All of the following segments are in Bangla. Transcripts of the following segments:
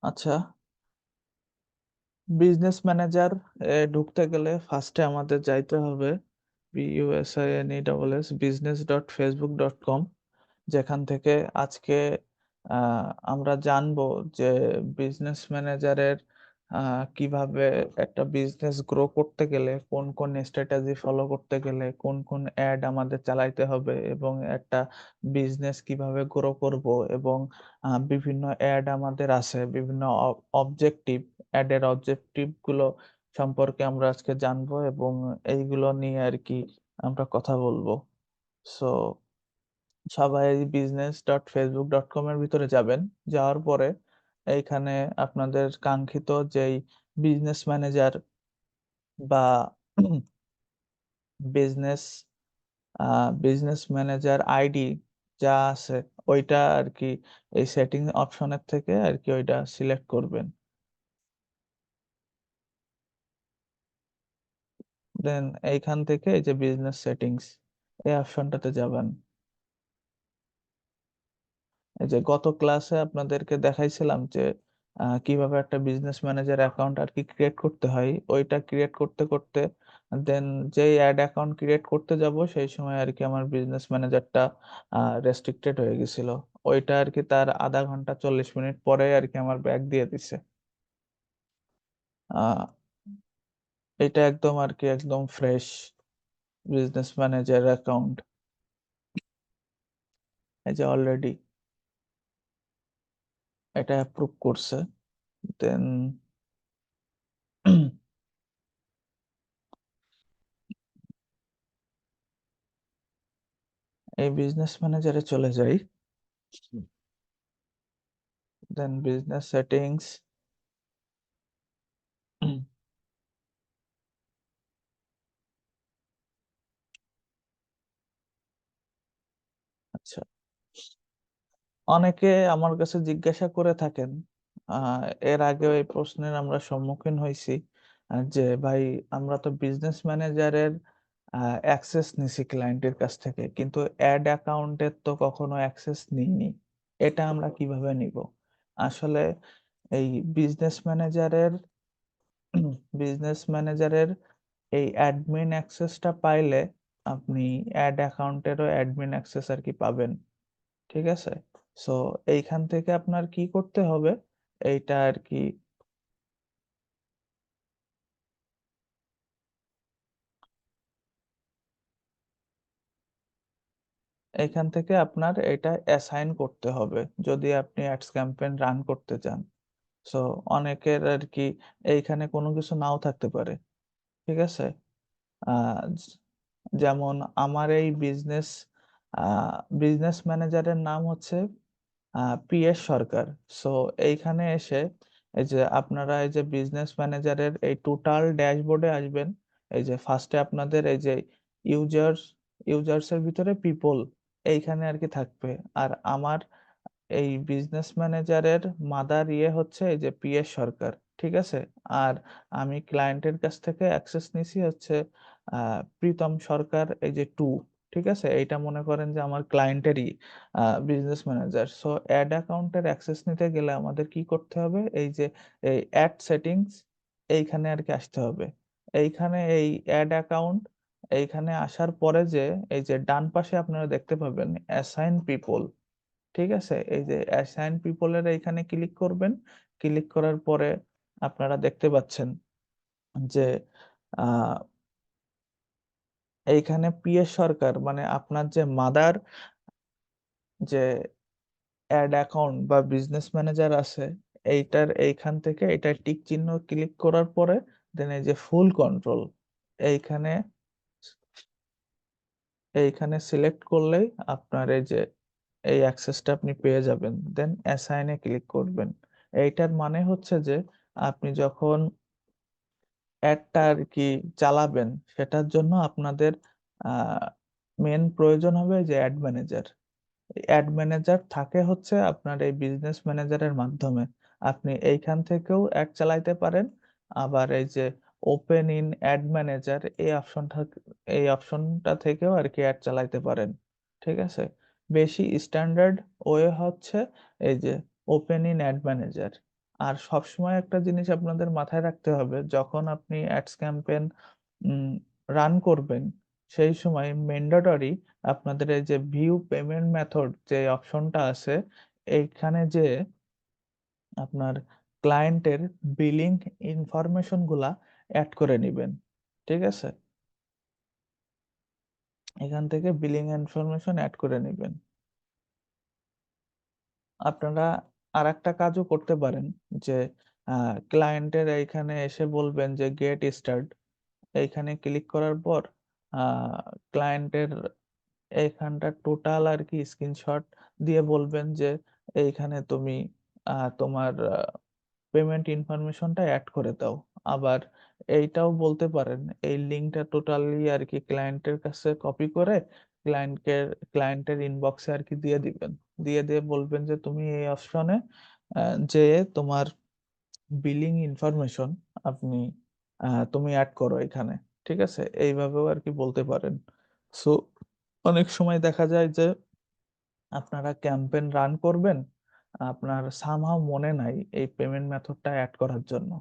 আচ্ছা, বিজনেস ম্যানেজার ঢুকতে গেলে ফার্স্টে আমাদের যাইতে হবে BUSINESS business.facebook.com, যেখান থেকে আজকে আ আমরা জানবো যে বিজনেস ম্যানেজারের আ কিভাবে একটা বিজনেস গ্রো করতে গেলে কোন স্ট্র্যাটেজি ফলো করতে গেলে কোন অ্যাড আমাদের চালাইতে হবে এবং একটা বিজনেস কিভাবে গ্রো করবো এবং বিভিন্ন অ্যাড আমাদের আছে, বিভিন্ন অবজেক্টিভ, অ্যাডের অবজেক্টিভ গুলো সম্পর্কে আমরা আজকে জানবো এবং এইগুলো নিয়ে আরকি আমরা কথা বলবো। সো সবাই business.facebook.com এর ভিতরে যাবেন। যাওয়ার পরে এইখানে আপনাদের কাঙ্ক্ষিত যেই বিজনেস ম্যানেজার বা বিজনেস আ বিজনেস ম্যানেজার আইডি যা আছে ওইটা আরকি এই সেটিং অপশনের থেকে আরকি ওইটা সিলেক্ট করবেন। দেন এইখান থেকে এই যে বিজনেস সেটিংস এই অপশনটাতে যাবেন। এই যে গত ক্লাসে আপনাদেরকে দেখাইছিলাম যে কিভাবে একটা বিজনেস ম্যানেজার অ্যাকাউন্ট আরকি ক্রিয়েট করতে হয়। ওইটা ক্রিয়েট করতে দেন যেই এড অ্যাকাউন্ট ক্রিয়েট করতে যাব সেই সময় আরকি আমার বিজনেস ম্যানেজারটা রেস্ট্রিক্টেড হয়ে গেছিল। ওইটা আরকি তার ০.৫ ঘন্টা ৪০ মিনিট পরে আরকি আমার ব্যাক দিয়ে দিছে। আ এটা একদম আরকি একদম ফ্রেশ বিজনেস ম্যানেজার অ্যাকাউন্ট। এই যে অলরেডি এটা অ্যাপ্রুভ করছে। দেন এই বিজনেস ম্যানেজারে চলে যাই। দেন বিজনেস সেটিংস। আচ্ছা। অনেকে আমার কাছে জিজ্ঞাসা করে থাকেন, আ এর আগেও এই প্রশ্নের আমরা সম্মুখীন হইছি। যে ভাই আমরা তো বিজনেস ম্যানেজারের অ্যাক্সেস নিছি ক্লায়েন্টের কাছ থেকে। কিন্তু এড অ্যাকাউন্টের তো কখনো অ্যাক্সেস নিইনি। এটা আমরা কিভাবে নিবো? আসলে এই বিজনেস ম্যানেজারের বিজনেস ম্যানেজারের এই অ্যাডমিন অ্যাক্সেসটা পাইলে আপনি এড অ্যাকাউন্টেরও অ্যাডমিন অ্যাক্সেস আরকি পাবেন। ঠিক আছে? সো এইখান থেকে আপনার কি করতে হবে? এইটা আরকি এইখান থেকে আপনার এটা অ্যাসাইন করতে হবে। যদি আপনি অ্যাডস ক্যাম্পেইন রান করতে চান। সো অনেকের আরকি এইখানে কোনো কিছু নাও থাকতে পারে। ঠিক আছে? আ যেমন আমার এই আ বিজনেস ম্যানেজারের নাম হচ্ছে পিএস সরকার। সো এইখানে এসে এই যে আপনারা এই যে বিজনেস ম্যানেজারের এই টোটাল ড্যাশবোর্ডে আসবেন। এই যে ফার্স্টে আপনাদের এই যে ইউজার্স, ইউজার্স এর ভিতরে পিপল এইখানে আরকি থাকবে। আর আমার এই বিজনেস ম্যানেজারের মাদার হচ্ছে এই যে পিএস সরকার। ঠিক আছে? আর আমি ক্লায়েন্টের কাছ থেকে অ্যাক্সেস নিছি হচ্ছে আ প্রীতম সরকার এই যে 2, ঠিক আছে? এইটা মনে করেন যে আমার ক্লায়েন্টেরই বিজনেস ম্যানেজার। সো এড অ্যাকাউন্টের অ্যাক্সেস নিতে গেলে আমাদের কি করতে হবে? এই যে এই এড সেটিংস এইখানে আরকি আসতে হবে। এইখানে এই এড অ্যাকাউন্ট এইখানে আসার পরে যে এই যে ডান পাশে আপনারা দেখতে পাবেন অ্যাসাইন পিপল। ঠিক আছে? এই যে অ্যাসাইন পিপল এর এইখানে ক্লিক করবেন। ক্লিক করার পরে আপনারা দেখতে পাচ্ছেন যে আ এইখানে পিএস সরকার মানে আপনার যে মাদার যে এড অ্যাকাউন্ট বা বিজনেস ম্যানেজার আছে, এইটার এইখান থেকে এটা টিক চিহ্ন ক্লিক করার পরে দেন এই যে ফুল কন্ট্রোল এইখানে এইখানে সিলেক্ট করলেই আপনার এই যে এই অ্যাক্সেসটা আপনি পেয়ে যাবেন। দেন অ্যাসাইন এ ক্লিক করবেন। এইটার মানে হচ্ছে যে আপনি যখন অ্যাডটা আরকি চালাবেন সেটার জন্য আপনাদের আ মেইন প্রয়োজন হবে যে অ্যাড ম্যানেজার। অ্যাড ম্যানেজার থাকে হচ্ছে আপনার এই বিজনেস ম্যানেজারের মাধ্যমে। আপনি এইখান থেকেও অ্যাড চালাইতে পারেন। আবার এই যে ওপেন ইন অ্যাড ম্যানেজার এই অপশনটা থেকেও আরকি অ্যাড চালাইতে পারেন। ঠিক আছে? বেশি স্ট্যান্ডার্ড ওয়ে হচ্ছে এই যে ওপেন ইন অ্যাড ম্যানেজার। আর সবসময় একটা জিনিস আপনাদের মাথায় রাখতে হবে, যখন আপনি অ্যাডস ক্যাম্পেইন রান করবেন, সেই সময় ম্যান্ডেটরি আপনাদের এই যে ভিউ পেমেন্ট মেথড যে অপশনটা আছে, এইখানে যেয়ে আপনার ক্লায়েন্টের বিলিং ইনফরমেশন গুলা এড করে নিবেন। ঠিক আছে? এখান থেকে বিলিং ইনফরমেশন এড করে নিবেন। আপনারা আরেকটা কাজও করতে পারেন যে আ ক্লায়েন্টের এইখানে এসে বলবেন যে গেট স্টার্ট, এইখানে ক্লিক করার পর আ ক্লায়েন্টের এইখানটা টোটাল আরকি স্ক্রিনশট দিয়ে বলবেন যে এইখানে তুমি তোমার পেমেন্ট ইনফরমেশনটা এড করে দাও। আবার এইটাও বলতে পারেন, এই লিঙ্কটা টোটালি আরকি ক্লায়েন্টের কাছে কপি করে ক্লায়েন্টকে ক্লায়েন্টের ইনবক্সে আরকি দিয়ে দিবেন। দিয়ে বলবেন যে তুমি এই অপশনে আ যেয়ে তোমার বিলিং ইনফরমেশন আপনি তুমি এড করো এখানে। ঠিক আছে? এইভাবেও আরকি বলতে পারেন। সো অনেক সময় দেখা যায় যে আপনারা ক্যাম্পেইন রান করবেন। আপনার somehow মনে নাই এই পেমেন্ট মেথডটা এড করার জন্য।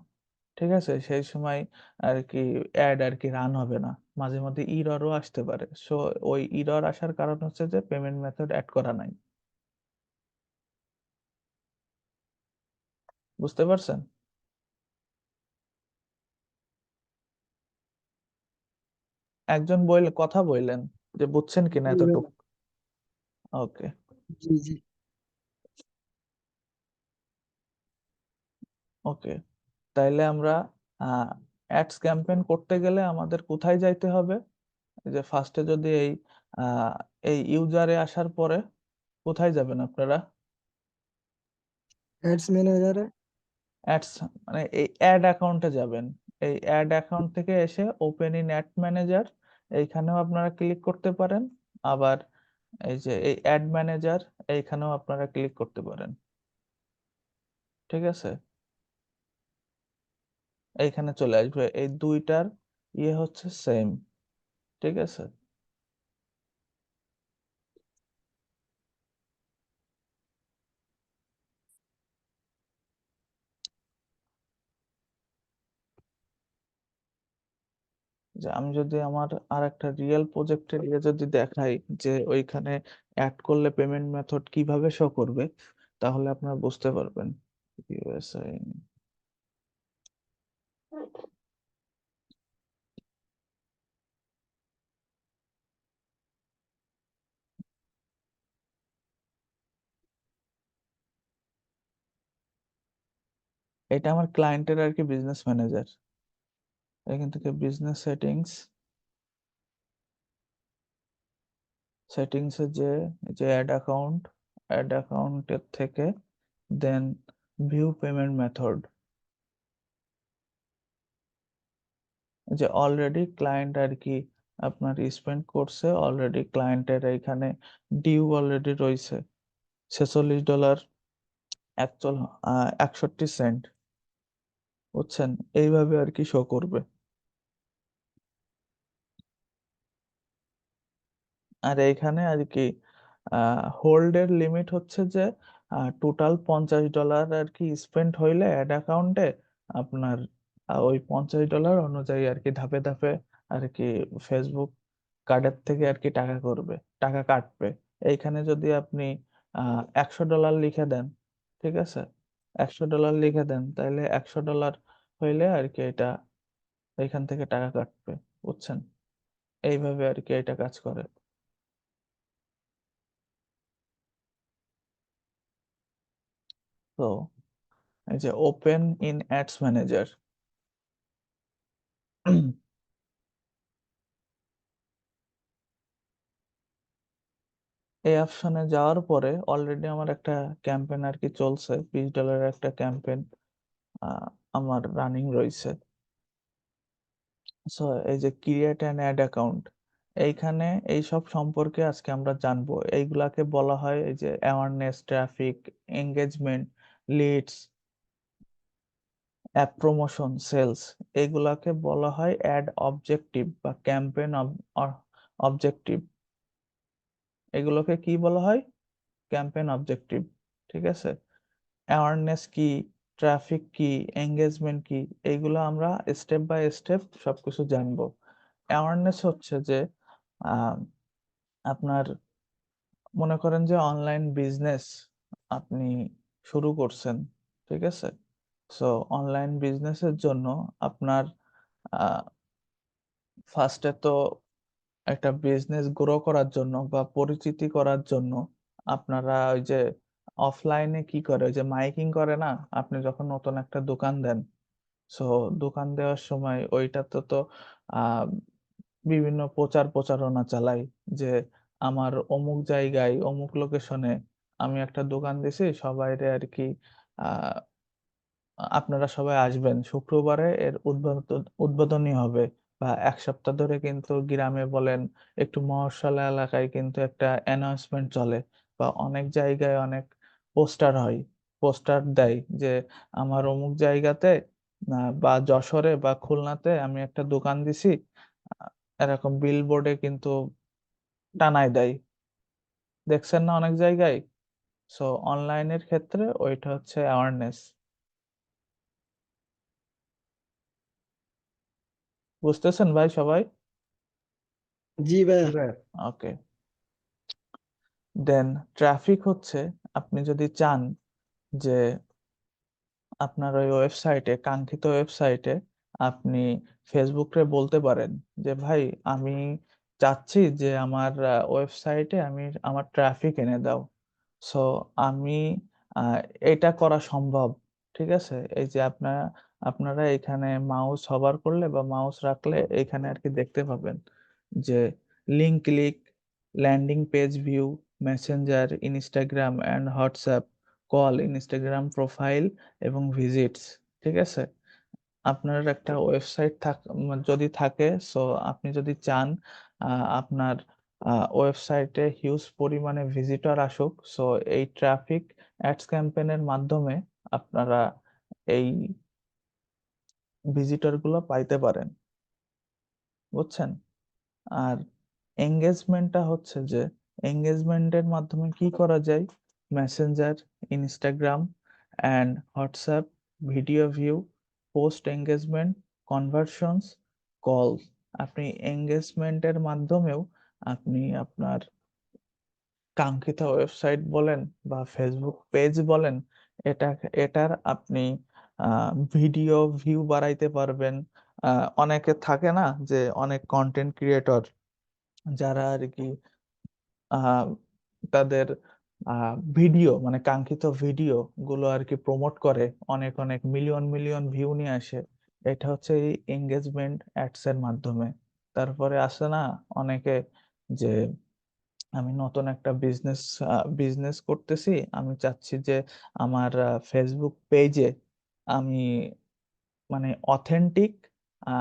ঠিক আছে? সেই সময় আরকি এড আরকি রান হবে না। মাঝে মধ্যে এররও আসতে পারে। সো ওই এরর আসার কারণ হচ্ছে যে পেমেন্ট মেথড এড করা নাই। বুঝতে পারছেন? একজন কথা বইলেন যে বুঝছেন কিনা জি ভাই, এতটুক? ওকে, জি জি। ওকে। তাইলে আমরা আ অ্যাডস ক্যাম্পেইন করতে গেলে আমাদের কোথায় যাইতে হবে? এই যে ফার্স্টে যদি আ এই ইউজারে আসার পরে কোথায় যাবেন আপনারা? অ্যাডস ম্যানেজারে। অ্যাডস মানে এই এড অ্যাকাউন্টে যাবেন। এই এড অ্যাকাউন্ট থেকে এসে ওপেন ইন অ্যাড ম্যানেজার এইখানেও আপনারা ক্লিক করতে পারেন। আবার এই যে এই অ্যাড ম্যানেজার এইখানেও আপনারা ক্লিক করতে পারেন। ঠিক আছে? এইখানে চলে আসবে। এই ২ টার হচ্ছে সেইম। ঠিক আছে? যে আমি যদি আমার আরেকটা রিয়েল প্রজেক্টের যদি দেখাই যে ওইখানে এড করলে পেমেন্ট মেথড কিভাবে শো করবে, তাহলে আপনারা বুঝতে পারবেন। ইউএসআই এটা আমার ক্লায়েন্টের আরকি বিজনেস ম্যানেজার। এখান থেকে বিজনেস সেটিংস এ যেয়ে এই যে এড অ্যাকাউন্ট এর থেকে দেন ভিউ পেমেন্ট মেথড। যে অলরেডি ক্লায়েন্ট আরকি আপনার স্পেন্ড করছে, অলরেডি ক্লায়েন্টের এইখানে ডিউ অলরেডি রইছে। $46 অ্যাকচুয়াল ৬১ সেন্ট বুঝছেন? এইভাবে আরকি শো করবে। আর এইখানে আরকি আ হোল্ড এর লিমিট হচ্ছে যে টোটাল $50 আরকি স্পেন্ড হইলে এড অ্যাকাউন্টে আপনার ওই $50 অনুযায়ী আরকি ধাপে আরকি Facebook কার্ডের থেকে আরকি টাকা কাটবে। এইখানে যদি আপনি আ $১০০ লিখে দেন, ঠিক আছে? $১০০ লিখে দেন, তাইলে $১০০ হইলে আরকি এটা এইখান থেকে টাকা কাটবে। বুঝছেন? এইভাবে আরকি এটা কাজ করে। তো এই যে ওপেন ইন অ্যাডস ম্যানেজার এই অপশনে যাওয়ার পরে অলরেডি আমার একটা ক্যাম্পেইন আরকি চলছে। $20 এর একটা ক্যাম্পেইন আ আমার রানিং রইছে। সো এই যে ক্রিয়েট অ্যান অ্যাড অ্যাকাউন্ট এইখানে এইসব সম্পর্কে আজকে আমরা জানবো। এইগুলাকে বলা হয় এই যে awareness, traffic, engagement, leads, app promotion, sales এগুলাকে বলা হয় অ্যাড অবজেক্টিভ বা ক্যাম্পেইন অবজেক্টিভ। এগুলোকে কি বলা হয়? Campaign objective. ঠিক আছে? অ্যাওয়ারনেস কি? ট্রাফিক কি, এঙ্গেজমেন্ট কি, এইগুলো আমরা স্টেপ বাই স্টেপ সবকিছু জানবো। অ্যাওয়ারনেস হচ্ছে যে আ আপনার মনে করেন যে অনলাইন বিজনেস আপনি শুরু করছেন। ঠিক আছে? সো অনলাইন বিজনেসের জন্য আপনার আ ফার্স্ট এ তো একটা বিজনেস গ্রো করার জন্য বা পরিচিতি করার জন্য আপনারা ওই যে অফলাইনে কি করে? ওই যে মাইকিং করে না? আপনি যখন নতুন একটা দোকান দেন, সো দোকান দেওয়ার সময় ওইটাতে তো আ বিভিন্ন প্রচারণা চালাই যে, আমার অমুক জায়গায়, অমুক লোকেশনে আমি একটা দোকান দিছি। সবাইরে আরকি আ আপনারা সবাই আসবেন। শুক্রবারে এর উদ্বোধনী হবে বা ১ সপ্তাহ ধরে কিন্তু গ্রামে বলেন, একটু মফস্বল এলাকায় কিন্তু একটা অ্যানাউন্সমেন্ট চলে বা অনেক জায়গায় অনেক পোস্টার হয়। পোস্টার দেয় যে, আমার অমুক জায়গাতে বা যশোরে বা খুলনাতে আমি একটা দোকান দিছি। আ এরকম বিলবোর্ডে কিন্তু টানায় দেয়। দেখছেন না অনেক জায়গায়? সো অনলাইনের ক্ষেত্রে ওইটা হচ্ছে অ্যাওয়ারনেস। বুঝতেছেন ভাই সবাই? জি ভাইয়া। ওকে। দেন ট্রাফিক হচ্ছে আপনি যদি চান যে আপনার ওই ওয়েবসাইটে কাঙ্ক্ষিত ওয়েবসাইটে আপনি ফেসবুকে বলতে পারেন যে, "ভাই আমি চাচ্ছি যে আমার ওয়েবসাইটে আমার ট্রাফিক এনে দাও।" সো আমি আ এটা করা সম্ভব। ঠিক আছে? এই যে আপনারা এখানে মাউস হভার করলে বা মাউস রাখলে এখানে আরকি দেখতে পাবেন যে link click, landing page view, Messenger, Instagram and WhatsApp, call, Instagram profile এবং ভিজিটস। ঠিক আছে? আপনার একটা ওয়েবসাইট যদি থাকে সো আপনি যদি চান আ আপনার ওয়েবসাইটে হিউজ পরিমাণে ভিজিটর আসুক। সো এই ট্রাফিক অ্যাডস ক্যাম্পেইন এর মাধ্যমে আপনারা এই ভিজিটর গুলো পাইতে পারেন। বুঝছেন? আর এনগেজমেন্টটা হচ্ছে যে এনগেজমেন্টের মাধ্যমে কি করা যায়? Messenger, Instagram and WhatsApp, video view, post engagement, conversions, কলস। আপনি এনগেজমেন্টের মাধ্যমেও আপনি আপনার কাঙ্ক্ষিত ওয়েবসাইট বলেন বা Facebook পেজ বলেন, এটা এটার আপনি আ ভিডিও ভিউ বাড়াইতে পারবেন। আ অনেকে থাকে না যে অনেক কনটেন্ট ক্রিয়েটর যারা আরকি আ তাদের আ ভিডিও মানে কাঙ্ক্ষিত ভিডিও গুলো আরকি প্রমোট করে অনেক মিলিয়ন ভিউ নিয়ে আসে। এটা হচ্ছে এই এনগেজমেন্ট অ্যাডস এর মাধ্যমে। তারপরে আছে না অনেকে যে আমি নতুন একটা বিজনেস করতেছি। আমি চাচ্ছি যে আমার Facebook পেইজে আমি মানে অথেন্টিক আ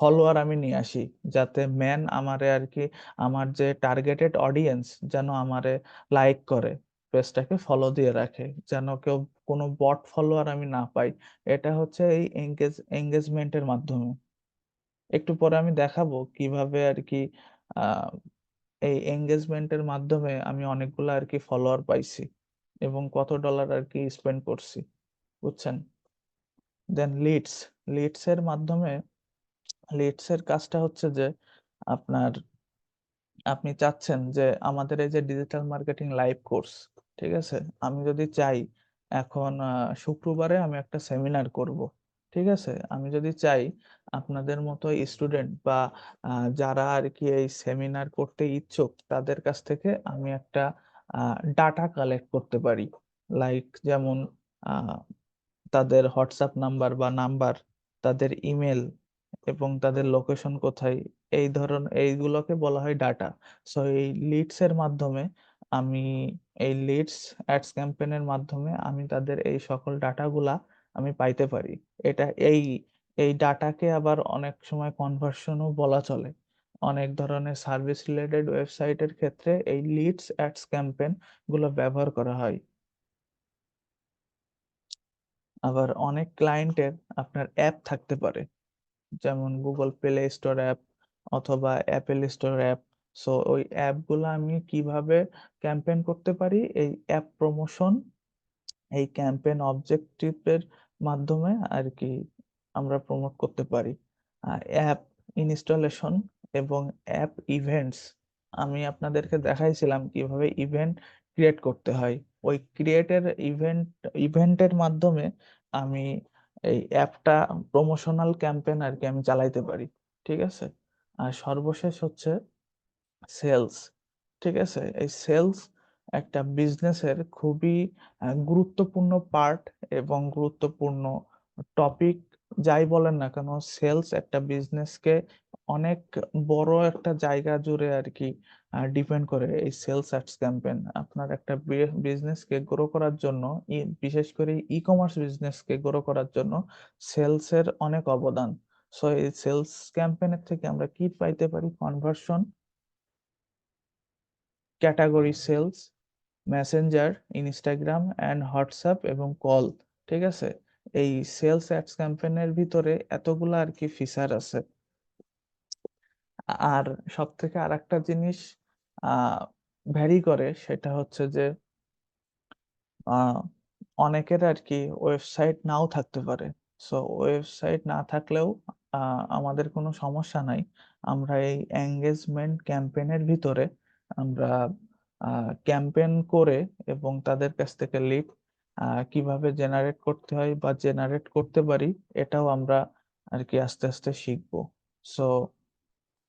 ফলোয়ার আমি নিয়ে আসি। যাতে আমারে আরকি আমার যে টার্গেটেড অডিয়েন্স যেন আমারে লাইক করে, পেজটাকে ফলো দিয়ে রাখে। যেন কোনো বট ফলোয়ার আমি না পাই। এটা হচ্ছে এই এনগেজমেন্ট এর মাধ্যমে। একটু পরে আমি দেখাবো কিভাবে আরকি আ এই এনগেজমেন্ট এর মাধ্যমে আমি অনেকগুলা আরকি ফলোয়ার পাইছি এবং কত ডলার আরকি স্পেন্ড করছি। বুঝছেন? দেন লিডস এর মাধ্যমে লিডস এর কাজটা হচ্ছে যে আপনার আপনি চাচ্ছেন যে আমাদের এই যে ডিজিটাল মার্কেটিং লাইভ কোর্স, ঠিক আছে? আমি যদি চাই এখন শুক্রবারে আমি একটা সেমিনার করব। ঠিক আছে? আমি যদি চাই আপনাদের মতো স্টুডেন্ট বা আ যারা আরকি এই সেমিনার করতে ইচ্ছুক তাদের কাছ থেকে আমি একটা আ ডাটা কালেক্ট করতে পারি। লাইক যেমন আ তাদের হোয়াটসঅ্যাপ নাম্বার, তাদের ইমেইল এবং তাদের লোকেশন কোথায়, এইগুলোকে বলা হয় ডাটা। সো এই লিডস এর মাধ্যমে আমি এই লিডস অ্যাডস ক্যাম্পেইন এর মাধ্যমে আমি তাদের এই সকল ডাটাগুলা আমি পাইতে পারি। এটা এই ডাটাকে আবার অনেক সময় কনভার্সন ও বলা চলে। অনেক ধরনের সার্ভিস রিলেটেড ওয়েবসাইটের ক্ষেত্রে এই লিডস অ্যাডস ক্যাম্পেইন গুলো ব্যবহার করা হয়। আবার অনেক ক্লায়েন্টের আপনার অ্যাপ থাকতে পারে। যেমন Google Play Store অ্যাপ অথবা Apple Store অ্যাপ। সো ওই অ্যাপগুলা আমি কিভাবে ক্যাম্পেইন করতে পারি? এই অ্যাপ প্রমোশন এই ক্যাম্পেইন অবজেক্টিভের মাধ্যমে আর কি আমরা প্রমোট করতে পারি। অ্যাপ ইনস্টলেশন এবং অ্যাপ ইভেন্টস আমি আপনাদেরকে দেখাইছিলাম কিভাবে ইভেন্ট ক্রিয়েট করতে হয়। ওই ক্রিয়েটের ইভেন্টের মাধ্যমে আমি এই অ্যাপটা প্রমোশনাল ক্যাম্পেইন আর কি আমি চালাইতে পারি। ঠিক আছে? আর সর্বশেষ হচ্ছে সেলস। ঠিক আছে? এই সেলস একটা বিজনেসের খুবই গুরুত্বপূর্ণ পার্ট এবং গুরুত্বপূর্ণ টপিক যাই বলেন না কেন, সেলস একটা বিজনেসকে অনেক বড় একটা জায়গা জুড়ে আরকি ডিপেন্ড করে এই সেলস অ্যাডস ক্যাম্পেইন। আপনার একটা বিজনেসকে গ্রো করার জন্য বিশেষ করে ই-কমার্স বিজনেসকে গ্রো করার জন্য সেলস এর অনেক অবদান। সো এই সেলস ক্যাম্পেইনের থেকে আমরা কি পাইতে পারি? Conversion, category sales, messenger, Instagram and WhatsApp এবং কল। ঠিক আছে? এই সেলস অ্যাডস ক্যাম্পেইনের ভিতরে এতগুলা আর কি ফিচার আছে। আর সবথেকে আরেকটা জিনিস ভ্যারি করে সেটা হচ্ছে যে আহ, অনেকের আর কি ওয়েবসাইট নাও থাকতে পারে। সো ওয়েবসাইট না থাকলেও আমাদের কোনো সমস্যা নাই। আমরা এই এঙ্গেজমেন্ট ক্যাম্পেইনের ভিতরে আমরা ক্যাম্পেইন করে এবং তাদের কাছ থেকে লিড কিভাবে জেনারেট করতে হয় বা জেনারেট করতে পারি, এটাও আমরা আর কি আস্তে আস্তে শিখবো। সো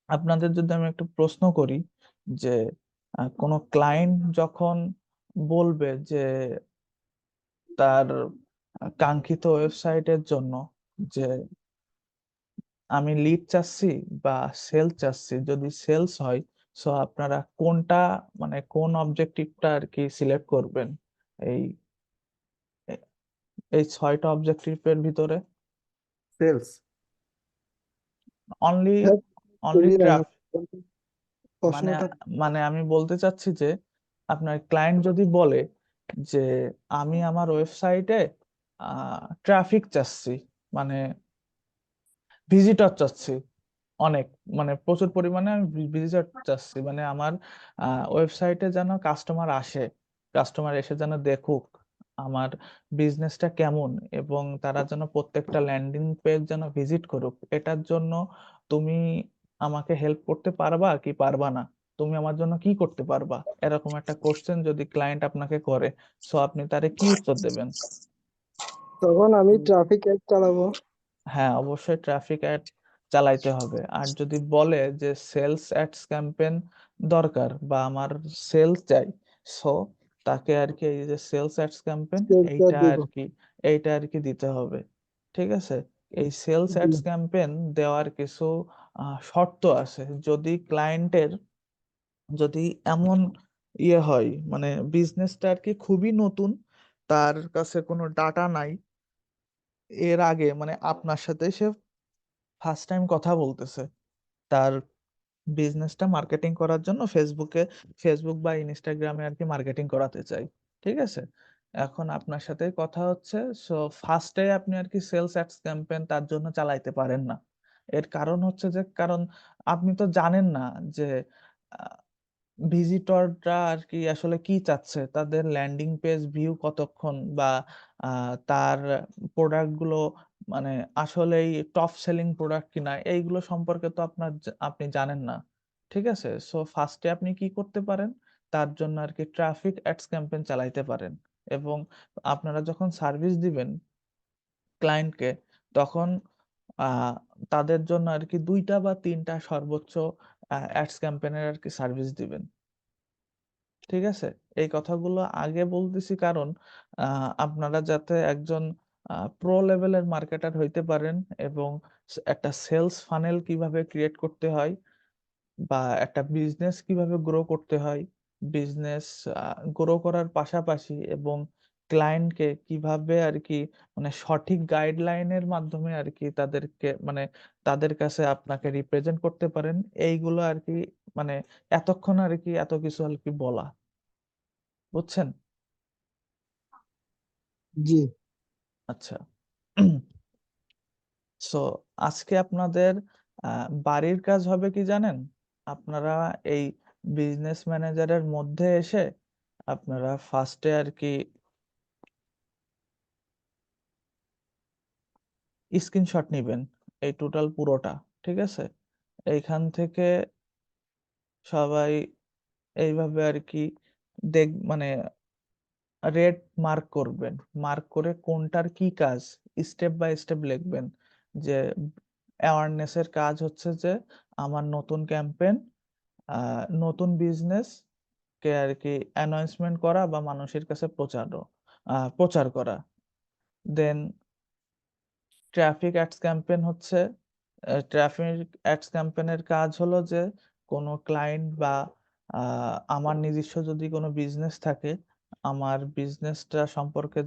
আপনাদের যদি আমি একটা প্রশ্ন করি যে কোনো ক্লায়েন্ট যখন বলবে যে তার কাঙ্ক্ষিত ওয়েবসাইটের জন্য যে আমি লিড চাচ্ছি বা সেল চাচ্ছি, যদি সেলস হয়, সো আপনারা কোনটা মানে কোন অবজেক্টিভটা আর কি সিলেক্ট করবেন এই এই 6টা অবজেক্টিভের ভিতরে? সেলস। অনলি হ্যাঁ, অনলি খুবই ভাইয়া। ট্রাফিক মানে প্রশ্নটা মানে আমি বলতে চাচ্ছি যে আপনার ক্লায়েন্ট যদি বলে যে আমি আমার ওয়েবসাইটে ট্রাফিক চাচ্ছি, মানে ভিজিটর চাচ্ছি অনেক, মানে প্রচুর পরিমাণে আমি ভিজিটর চাচ্ছি, মানে আমার ওয়েবসাইটে যেন কাস্টমার আসে, কাস্টমার এসে যেন দেখুক আমার বিজনেসটা কেমন এবং তারা যেন প্রত্যেকটা ল্যান্ডিং পেজ যেন ভিজিট করুক। এটার জন্য তুমি আমাকে হেল্প করতে পারবা কি পারবা না? তুমি আমার জন্য কি করতে পারবা? এরকম একটা কোশ্চেন যদি ক্লায়েন্ট আপনাকে করে, সো আপনি তারে কি উত্তর দেবেন? তখন আমি ট্রাফিক অ্যাড চালাবো। হ্যাঁ, অবশ্যই ট্রাফিক অ্যাড চালাইতে হবে। আর যদি বলে যে সেলস অ্যাডস ক্যাম্পেইন দরকার বা আমার সেলস চাই, সো তাকে আর কি এই যে sales ads campaign sales ad দিব। এইটা আর কি দিতে হবে। ঠিক আছে? এই সেলস জি। অ্যাডস ক্যাম্পেইন দেওয়ার কিছু শর্ত আছে। যদি ক্লায়েন্টের যদি এমন হয়, মানে বিজনেসটা আর কি খুবই নতুন, তার কাছে কোনো ডাটা নাই, এর আগে মানে আপনার সাথে সে ফার্স্ট টাইম কথা বলতেছে, তার বিজনেসটা মার্কেটিং করার জন্য ফেসবুক বা ইনস্টাগ্রামে আর কি মার্কেটিং করাতে চাই। ঠিক আছে? এখন আপনার সাথে কথা হচ্ছে, সো ফার্স্টে আপনি আর কি সেলস অ্যাডস ক্যাম্পেইন তার জন্য চালাইতে পারেন না। এর কারণ হচ্ছে যে কারণ আপনি তো জানেন না যে ভিজিটররা আর কি আসলে কি চাচ্ছে, তাদের ল্যান্ডিং পেজ ভিউ কতক্ষণ বা তার প্রোডাক্ট গুলো মানে আসলেই টপ সেলিং প্রোডাক্ট কিনা, এইগুলো সম্পর্কে তো আপনি জানেন না। ঠিক আছে? সো ফার্স্টে আপনি কি করতে পারেন, তার জন্য আর কি ট্রাফিক অ্যাডস ক্যাম্পেইন চালাইতে পারেন এবং আপনারা যখন সার্ভিস দিবেন ক্লায়েন্টকে, তখন আহ, তাদের জন্য আর কি 2টা বা 3টা সর্বোচ্চ অ্যাডস ক্যাম্পেইনের আর কি সার্ভিস দিবেন। ঠিক আছে? এই কথাগুলো আগে বলতেছি কারণ আপনারা যাতে একজন প্রো লেভেলের মার্কেটার হইতে পারেন এবং একটা সেলস ফানেল কিভাবে ক্রিয়েট করতে হয় বা একটা বিজনেস কিভাবে গ্রো করতে হয়, বিজনেস গ্রো করার পাশাপাশি এবং ক্লায়েন্টকে কিভাবে আর কি মানে সঠিক গাইডলাইনের মাধ্যমে আর কি তাদেরকে মানে তাদের কাছে আপনাকে রিপ্রেজেন্ট করতে পারেন, এইগুলো আর কি মানে এতক্ষণ আর কি এত কিছু আর কি বলা, বুঝছেন? জি। আচ্ছা। সো আজকে আপনাদের বাড়ির কাজ হবে কি জানেন? আপনারা এই বিজনেস ম্যানেজারের মধ্যে এসে আপনারা ফার্স্টে আর কি স্ক্রিনশট নিবেন এই টোটাল পুরোটা, ঠিক আছে? এইখান থেকে সবাই এইভাবে আর কি মানে রেড মার্ক করবেন। মার্ক করে কোনটার কি কাজ স্টেপ বাই স্টেপ লিখবেন। যে অ্যাওয়ারনেস এর কাজ হচ্ছে যে আমার নতুন ক্যাম্পেইন, নতুন বিজনেস কে আর কি অ্যানাউন্সমেন্ট করা বা মানুষের কাছে প্রচার করা। দেন ট্রাফিক অ্যাডস ক্যাম্পেইন হচ্ছে ট্রাফিক অ্যাডস ক্যাম্পেইনের কাজ হলো যে কোনো ক্লায়েন্ট বা আমার নিজস্ব যদি কোনো বিজনেস থাকে, আমার বিজনেসটা সম্পর্কে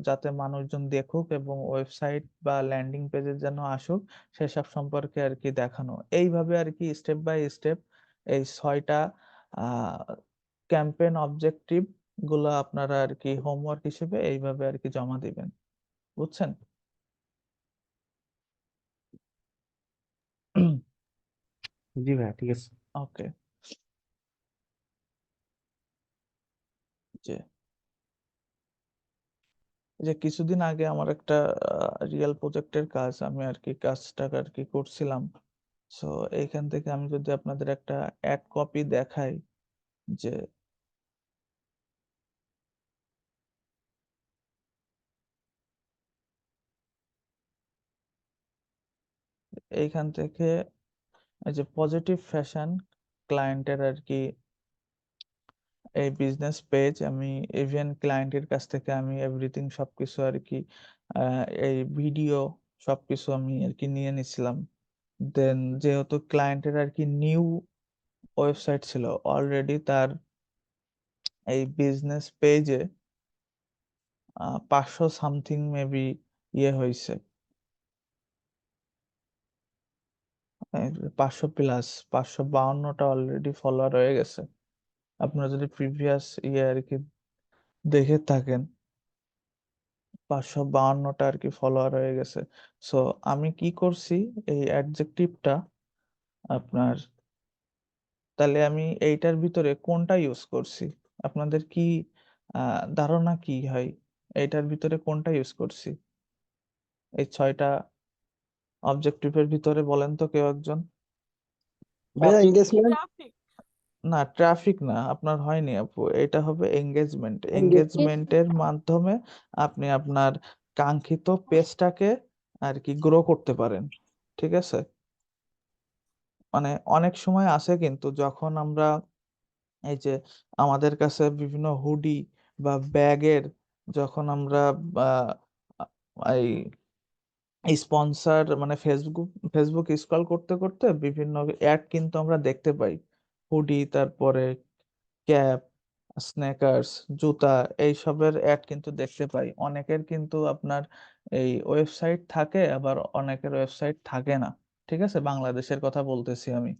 যাতে মানুষজন দেখুক এবং ওয়েবসাইট বা ল্যান্ডিং পেজে যেন আসুক, সেসব সম্পর্কে আর কি দেখানো। এইভাবে আর কি স্টেপ বাই স্টেপ এই ৬টা ক্যাম্পেইন অবজেক্টিভ গুলো আপনারা আর কি হোমওয়ার্ক হিসেবে এইভাবে আর কি জমা দিবেন। বুঝছেন? জি ভাইয়া, ঠিক আছে। ওকে। যে যে কিছুদিন আগে আমার একটা রিয়েল প্রজেক্টের কাজ আমি আর কি কাজটা আর কি করছিলাম। সো এইখান থেকে আমি যদি আপনাদের একটা অ্যাড কপি দেখাই, যে এইখান থেকে এই যে পজিটিভ ফ্যাশন ক্লায়েন্টের আর কি এই বিজনেস পেজ, আমি ইভেন ক্লায়েন্টের কাছ থেকে আমি এভরিথিং সবকিছু আর কি এই ভিডিও সবকিছু আমি আর কি নিয়ে নিছিলাম। দেন যেহেতু ক্লায়েন্টের আর কি নিউ ওয়েবসাইট ছিল, অলরেডি তার এই বিজনেস পেজে 500 সামথিং মেবি হয়েছে, 500 প্লাস 552টা অলরেডি ফলোয়ার হয়ে গেছে। আপনারা যদি প্রিভিয়াস আর কি দেখে থাকেন, 552টা আর কি ফলোয়ার হয়ে গেছে। সো আমি কি করছি, এই অ্যাডজেক্টিভটা আপনার, তাহলে আমি এইটার ভিতরে কোনটা ইউজ করছি, আপনাদের কি ধারণা কি হয় এইটার ভিতরে কোনটা ইউজ করছি? এই 6টা অবজেক্টিভের ভিতরে বলেন তো কেউ একজন। ভাইয়া এঙ্গেজমেন্ট। না, ট্রাফিক না, আপনার হয়নি আপু, এটা হবে এঙ্গেজমেন্ট। এঙ্গেজমেন্ট। এঙ্গেজমেন্টের মাধ্যমে আপনি আপনার কাঙ্ক্ষিত পেজটাকে আর কি গ্রো করতে পারেন, ঠিক আছে? মানে অনেক সময় আসে কিন্তু যখন আমরা এই যে আমাদের কাছে বিভিন্ন হুডি বা ব্যাগের, যখন আমরা আহ, এই স্পন্সর মানে ফেসবুক স্ক্রল করতে করতে বিভিন্ন অ্যাড কিন্তু আমরা দেখতে পাই। হুডি, তারপরে ক্যাপ, স্নেকার্স, জুতা, এইসবের অ্যাড কিন্তু দেখতে পাই। অনেকের কিন্তু আপনার এই ওয়েবসাইট থাকে, আবার অনেকের ওয়েবসাইট থাকে না, ঠিক আছে? বাংলাদেশের কথা বলতেছি আমি,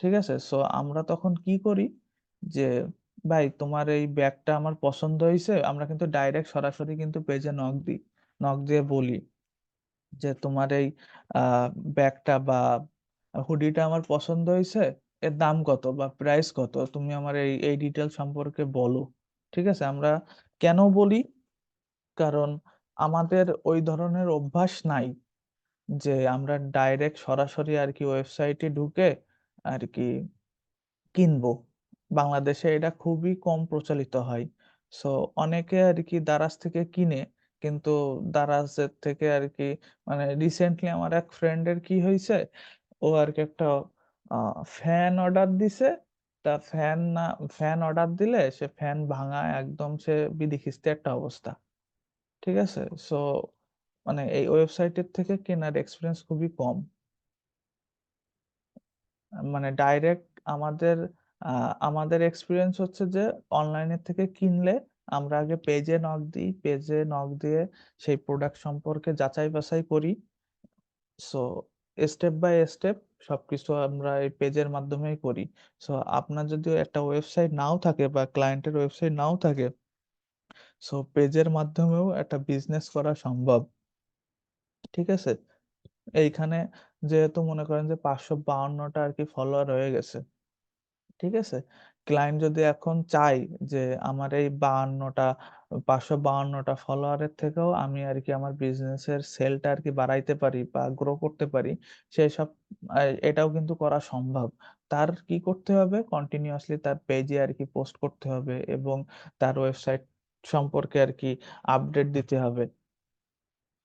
ঠিক আছে? সো আমরা তখন কি করি, যে ভাই তোমার এই ব্যাগটা আমার পছন্দ হয়েছে, আমরা কিন্তু ডাইরেক্ট সরাসরি কিন্তু পেজে নক দিই, নক দিয়ে বলি যে তোমার এই আহ ব্যাগটা বা হুডিটা আমার পছন্দ হয়েছে, এর দাম কত বা প্রাইস কত, তুমি আমার এই এই ডিটেল সম্পর্কে বলো, ঠিক আছে? আমরা কেন বলি? কারণ আমাদের ওই ধরনের অভ্যাস নাই যে আমরা ডাইরেক্ট সরাসরি আর কি ওয়েবসাইটে ঢুকে আর কি কিনবো। বাংলাদেশে এটা খুবই কম প্রচলিত হয়। সো অনেকে আর কি দারাজ থেকে কিনে, কিন্তু দারাজের থেকে আর কি মানে রিসেন্টলি আমার এক ফ্রেন্ডের কি হয়েছে, ও আর কি একটা ফ্যান অর্ডার দিছে। তা ফ্যান অর্ডার দিলে সে ফ্যান ভাঙা একদম, সে বিদিকিস্তে একটা অবস্থা, ঠিক আছে? সো মানে এই ওয়েবসাইটের থেকে কেনার এক্সপিরিয়েন্স খুবই কম। মানে ডাইরেক্ট আমাদের আমাদের এক্সপিরিয়েন্স হচ্ছে যে অনলাইনের থেকে কিনলে আমরা আগে পেজে নক দিই, পেজে নক দিয়ে সেই প্রোডাক্ট সম্পর্কে যাচাই বাছাই করি। সো স্টেপ বাই স্টেপ সবকিছু আমরা এই পেজের মাধ্যমেই করি। সো আপনার যদি একটা ওয়েবসাইট নাও থাকে বা ক্লায়েন্টের ওয়েবসাইট নাও থাকে, সো পেজের মাধ্যমেও একটা বিজনেস করা সম্ভব, ঠিক আছে? এইখানে যেহেতু মনে করেন যে 552টা আর কি ফলোয়ার হয়ে গেছে, ঠিক আছে? ক্লায়েন্ট যদি এখন চায় যে আমার এই 552টা ফলোয়ারের থেকেও আমি আর কি আমার বিজনেসের সেলটা আর কি বাড়াইতে পারি বা গ্রো করতে পারি, সেসব এটাও কিন্তু করা সম্ভব। তার কি করতে হবে? কন্টিনিউয়াসলি তার পেজে আর কি পোস্ট করতে হবে এবং তার ওয়েবসাইট সম্পর্কে আর কি আপডেট দিতে হবে।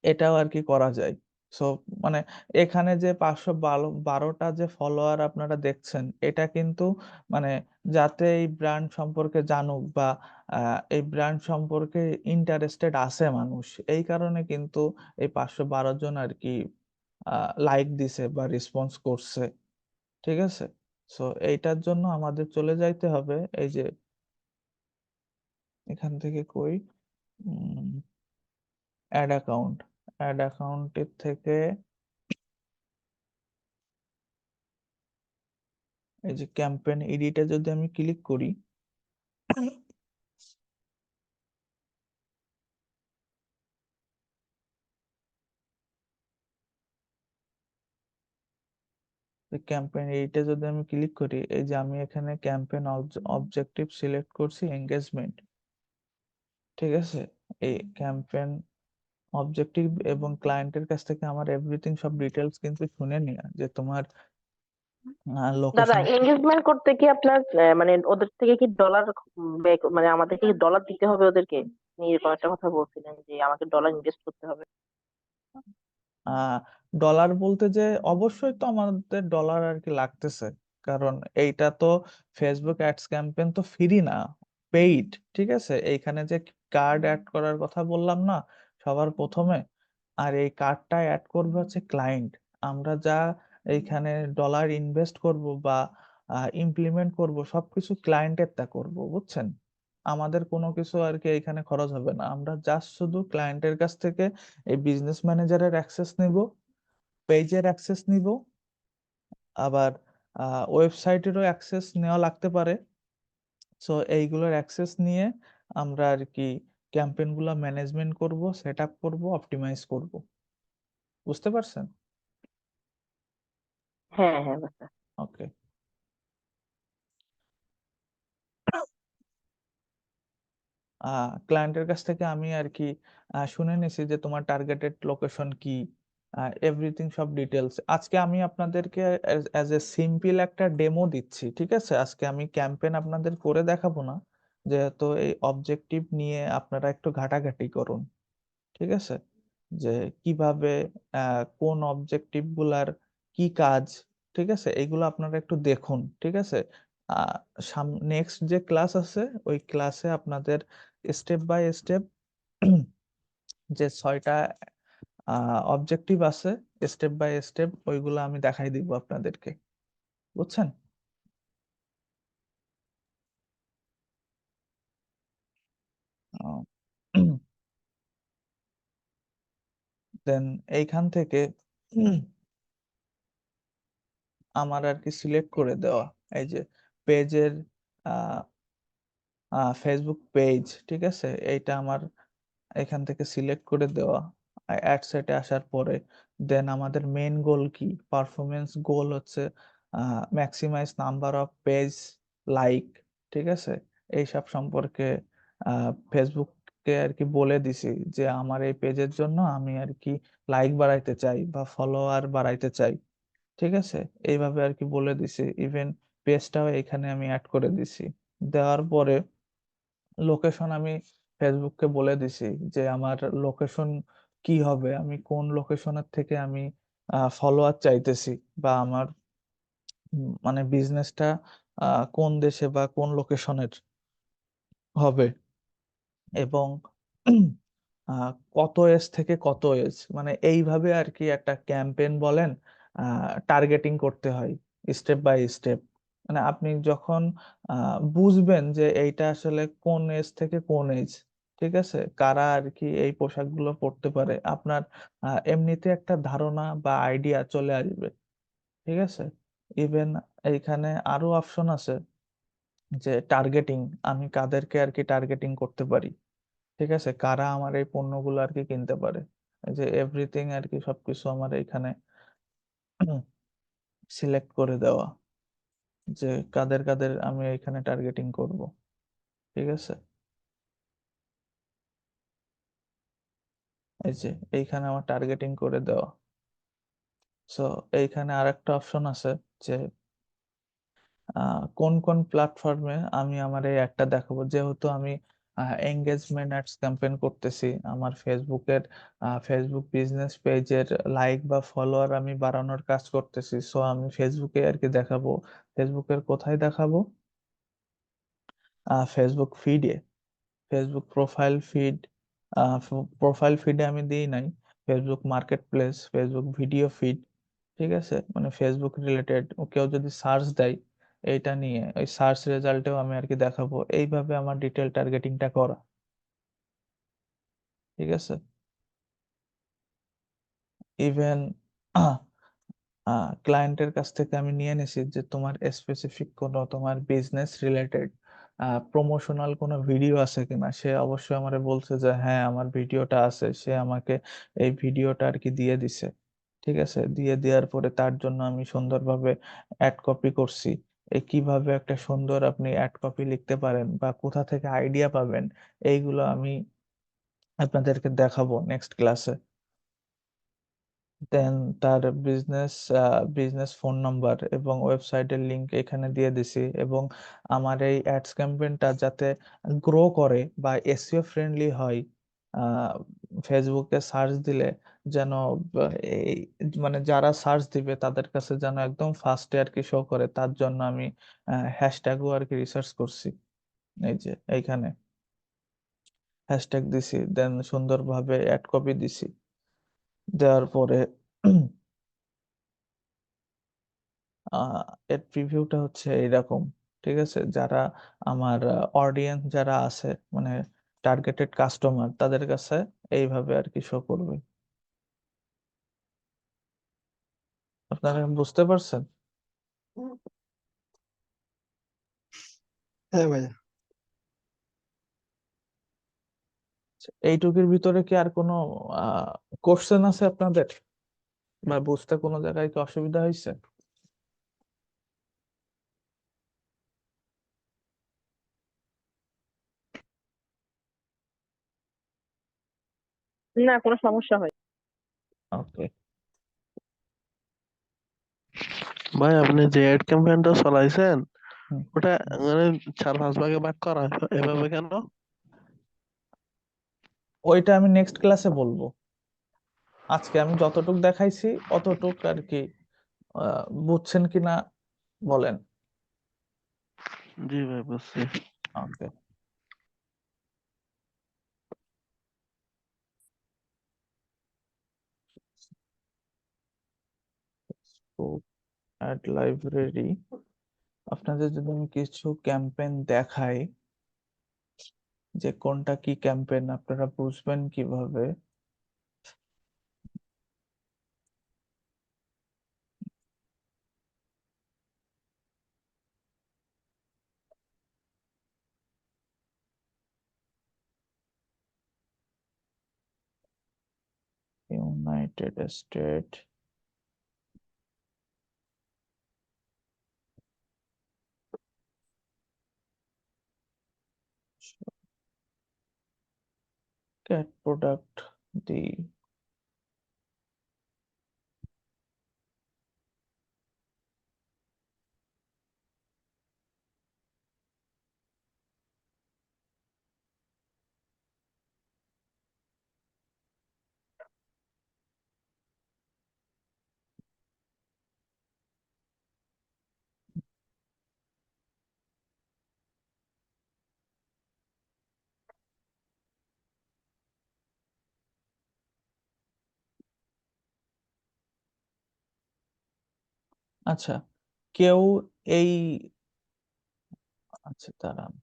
এটাও আর কি করা যায়। সো মানে এখানে যে ৫১২টা যে ফলোয়ার আপনারা দেখছেন, এটা কিন্তু মানে যাতে এই ব্র্যান্ড সম্পর্কে জানুক বা আ এই ব্র্যান্ড সম্পর্কে ইন্টারেস্টেড আছে মানুষ। এই কারণে কিন্তু এই ৫১২ জন আর কি আ লাইক দিছে বা রেসপন্স করছে। ঠিক আছে? সো এইটার জন্য আমাদের চলে যাইতে হবে এই যে এখান থেকে কই উম এড অ্যাকাউন্ট। এড অ্যাকাউন্টের থেকে এই যে ক্যাম্পেইন এডিটে যদি আমি ক্লিক করি, ক্যাম্পেইন এডিটে যদি আমি ক্লিক করি, এই যে আমি এখানে ক্যাম্পেইন অবজেক্টিভ সিলেক্ট করছি এনগেজমেন্ট। ঠিক আছে? এই ক্যাম্পেইন অবজেক্টিভ এবং ক্লায়েন্টের কাছ থেকে আমার এভরিথিং সব ডিটেইলস কিন্তু শুনে নেয়া যে তোমার দাদা, লোকেশন। এঙ্গেজমেন্ট করতে কি আপনার মানে ওদের থেকে কি ডলার মানে আমাদেরকে কি ডলার দিতে হবে ওদেরকে? আপনি এরকম একটা কথা বলছিলেন যে আমাকে ডলার ইনভেস্ট করতে হবে। ডলার বলতে যে অবশ্যই তো আমাদের ডলার আর কি লাগতেছে, কারণ এইটা তো ফেসবুক অ্যাডস ক্যাম্পেইন তো ফ্রি না, পেইড। ঠিক আছে? এইখানে যে কার্ড অ্যাড করার কথা বললাম না সবার প্রথমে, আর এই কার্ডটা অ্যাড করবে হচ্ছে ক্লায়েন্ট। আমরা যা এইখানে ডলার ইনভেস্ট করব বা ইমপ্লিমেন্ট করব সবকিছু ক্লায়েন্টের তা করব, বুঝছেন? আমাদের কোনো কিছু আর কি এখানে খরচ হবে না। আমরা জাস্ট শুধু ক্লায়েন্টের কাছ থেকে এই বিজনেস ম্যানেজারের অ্যাক্সেস নিব, পেজের অ্যাক্সেস নিব, আবার ওয়েবসাইটেরও অ্যাক্সেস নেওয়া লাগতে পারে। সো এইগুলোর অ্যাক্সেস নিয়ে আমরা আর কি ক্যাম্পেইন গুলা ম্যানেজমেন্ট করব, সেটআপ করব, অপটিমাইজ করব। বুঝতে পারছেন? হ্যাঁ, হ্যাঁ, বুঝতে। ওকে। ক্লায়েন্টের কাছ থেকে আমি আর কি শুনে নিছি যে তোমার টার্গেটেড লোকেশন কি, এভরিথিং সব ডিটেলস। আজকে আমি আপনাদেরকে অ্যাজ এ সিম্পল একটা ডেমো দিচ্ছি। ঠিক আছে? আজকে আমি ক্যাম্পেইন আপনাদের করে দেখাবো না। যেহেতু এই অবজেক্টিভ নিয়ে আপনারা একটু ঘাটাঘাটি করুন। ঠিক আছে? যে কিভাবে কোন অবজেক্টিভ গুলার কি কাজ, ঠিক আছে? এগুলো আপনারা একটু দেখুন। ঠিক আছে? আ নেক্সট যে ক্লাস আছে ওই ক্লাসে আপনাদের স্টেপ বাই স্টেপ যে ৬ টা আ অবজেক্টিভ আছে, স্টেপ বাই স্টেপ ওইগুলো আমি দেখাই দিব আপনাদেরকে। বুঝছেন? দেন এইখান থেকে আমার আর কি সিলেক্ট করে দেওয়া এই যে পেজের আ ফেসবুক পেজ, ঠিক আছে? এইটা আমার এখান থেকে সিলেক্ট করে দেওয়া। অ্যাড সেটে আসার পরে দেন আমাদের মেইন গোল কি? পারফরম্যান্স গোল হচ্ছে maximize number of page like, ঠিক আছে? এইসব সম্পর্কে ফেসবুককে আর কি বলে দিছি যে আমার এই পেজের জন্য আমি আর কি লাইক বাড়াইতে চাই বা ফলোয়ার বাড়াইতে চাই। ঠিক আছে? এইভাবে আর কি বলে দিছি। ইভেন পেজটাও এখানে আমি এড করে দিছি। দেওয়ার পরে লোকেশন আমি ফেসবুককে বলে দিছি যে আমার লোকেশন কি হবে, আমি কোন লোকেশনের থেকে আমি ফলোয়ার চাইতেছি বা আমার মানে বিজনেসটা কোন দেশে বা কোন লোকেশনের হবে এবং আ কত এজ থেকে কত এজ, মানে এইভাবে আরকি একটা ক্যাম্পেইন বলেন আ টার্গেটিং করতে হয় স্টেপ বাই স্টেপ। মানে আপনি যখন আ বুঝবেন যে এইটা আসলে কোন এজ থেকে কোন এজ, ঠিক আছে? কারা আরকি এই পোশাকগুলো পড়তে পারে। আপনার এমনিতে একটা ধারণা বা আইডিয়া চলে আসবে। ঠিক আছে? ইভেন এইখানে আরো অপশন আছে যে টার্গেটিং, আমি কাদেরকে আরকি টার্গেটিং করতে পারি। ঠিক আছে? কারা আমার এই পণ্যগুলো আরকি কিনতে পারে। এই যে এভরিথিং আরকি সবকিছু আমার এইখানে সিলেক্ট করে দেওয়া। যে কাদের কাদের আমি এখানে টার্গেটিং করব, ঠিক আছে? এই যে এইখানে আমার টার্গেটিং করে দেওয়া। সো এইখানে আরেকটা অপশন আছে যে কোন কোন প্ল্যাটফর্মে আমি আমার এই অ্যাডটা দেখাবো। যেহেতু আমি এঙ্গেজমেন্ট অ্যাডস ক্যাম্পেইন করতেছি, আমার ফেসবুক বিজনেস পেজের লাইক বা ফলোয়ার আমি বাড়ানোর কাজ করতেছি, সো আমি ফেসবুকে আর কি দেখাবো। ফেসবুকের কোথায় দেখাবো? ফেসবুক ফিডে, ফেসবুক প্রোফাইল ফিডে আমি দিই নাই, Facebook market place, Facebook video feed, ঠিক আছে? মানে ফেসবুক রিলেটেড কেউ যদি সার্চ দেয় এইটা নিয়ে, ওই সার্চ রেজাল্টেও আমি আর কি দেখাবো। এইভাবে আমার ডিটেল টার্গেটিংটা করা, ঠিক আছে? ইভেন ক্লায়েন্টের কাছ থেকে আমি নিয়ে নিছি যে তোমার স্পেসিফিক কোনো তোমার বিজনেস রিলেটেড প্রমোশনাল কোনো ভিডিও আছে কিনা। সে অবশ্যই আমারে বলছে যে হ্যাঁ আমার ভিডিওটা আছে, সে আমাকে এই ভিডিওটা আর কি দিয়ে দিছে, ঠিক আছে? দিয়ে দেওয়ার পরে তার জন্য আমি সুন্দরভাবে অ্যাড কপি করছি। এই কিভাবে একটা সুন্দর আপনি অ্যাড কপি লিখতে পারেন বা কোথা থেকে আইডিয়া পাবেন, এইগুলো আমি আপনাদেরকে দেখাবো নেক্সট ক্লাসে। দেন তার বিজনেস ফোন নাম্বার এবং ওয়েবসাইটের লিংক এখানে দিয়ে দিছি, এবং আমার এই অ্যাডস ক্যাম্পেইনটা যাতে গ্রো করে বা এসইও ফ্রেন্ডলি হয়, ফেসবুকে সার্চ দিলে যেন এই মানে যারা সার্চ দিবে তাদের কাছে যেন একদম ফার্স্টে আর কি শো করে, তার জন্য আমি হ্যাশট্যাগও আর কি রিসার্চ করছি। এই যে এইখানে হ্যাশট্যাগ দিছি, দেন সুন্দরভাবে অ্যাড কপি দিছি। দেওয়ার পরে আহ এর প্রিভিউটা হচ্ছে এইরকম, ঠিক আছে? যারা আমার অডিয়েন্স যারা আছে, মানে টার্গেটেড কাস্টমার, তাদের কাছে এইভাবে আর কি শো করবে। আপনারা বুঝতে পারছেন? হ্যাঁ ভাইয়া। আচ্ছা, এইটুকুর ভিতরে কি আর কোনো কোশ্চেন আছে আপনাদের, বা বুঝতে কোনো জায়গায় কি অসুবিধা হয়েছে? না, কোনো সমস্যা হয় ওকে। ভাই আপনি যে অ্যাড ক্যাম্পেইনটা চালাইছেন হুম। ওটা মানে 4-5 ভাগে ভাগ করা এভাবে কেন? ওইটা আমি নেক্সট ক্লাসে বলবো। আজকে আমি যতটুক দেখাইছি অতটুক আর কি বুঝছেন কিনা বলেন। জি ভাই বুঝছি। ওকে। অ্যাড লাইব্রেরি, আপনাদের যদি আমি কিছু ক্যাম্পেইন দেখাই যে কোনটা কি ক্যাম্পেইন, আপনারা বুঝবেন কিভাবে? ইউনাইটেড স্টেট, ক্যাট প্রোডাক্ট দি, আচ্ছা কেউ এই, আচ্ছা দাঁড়ান,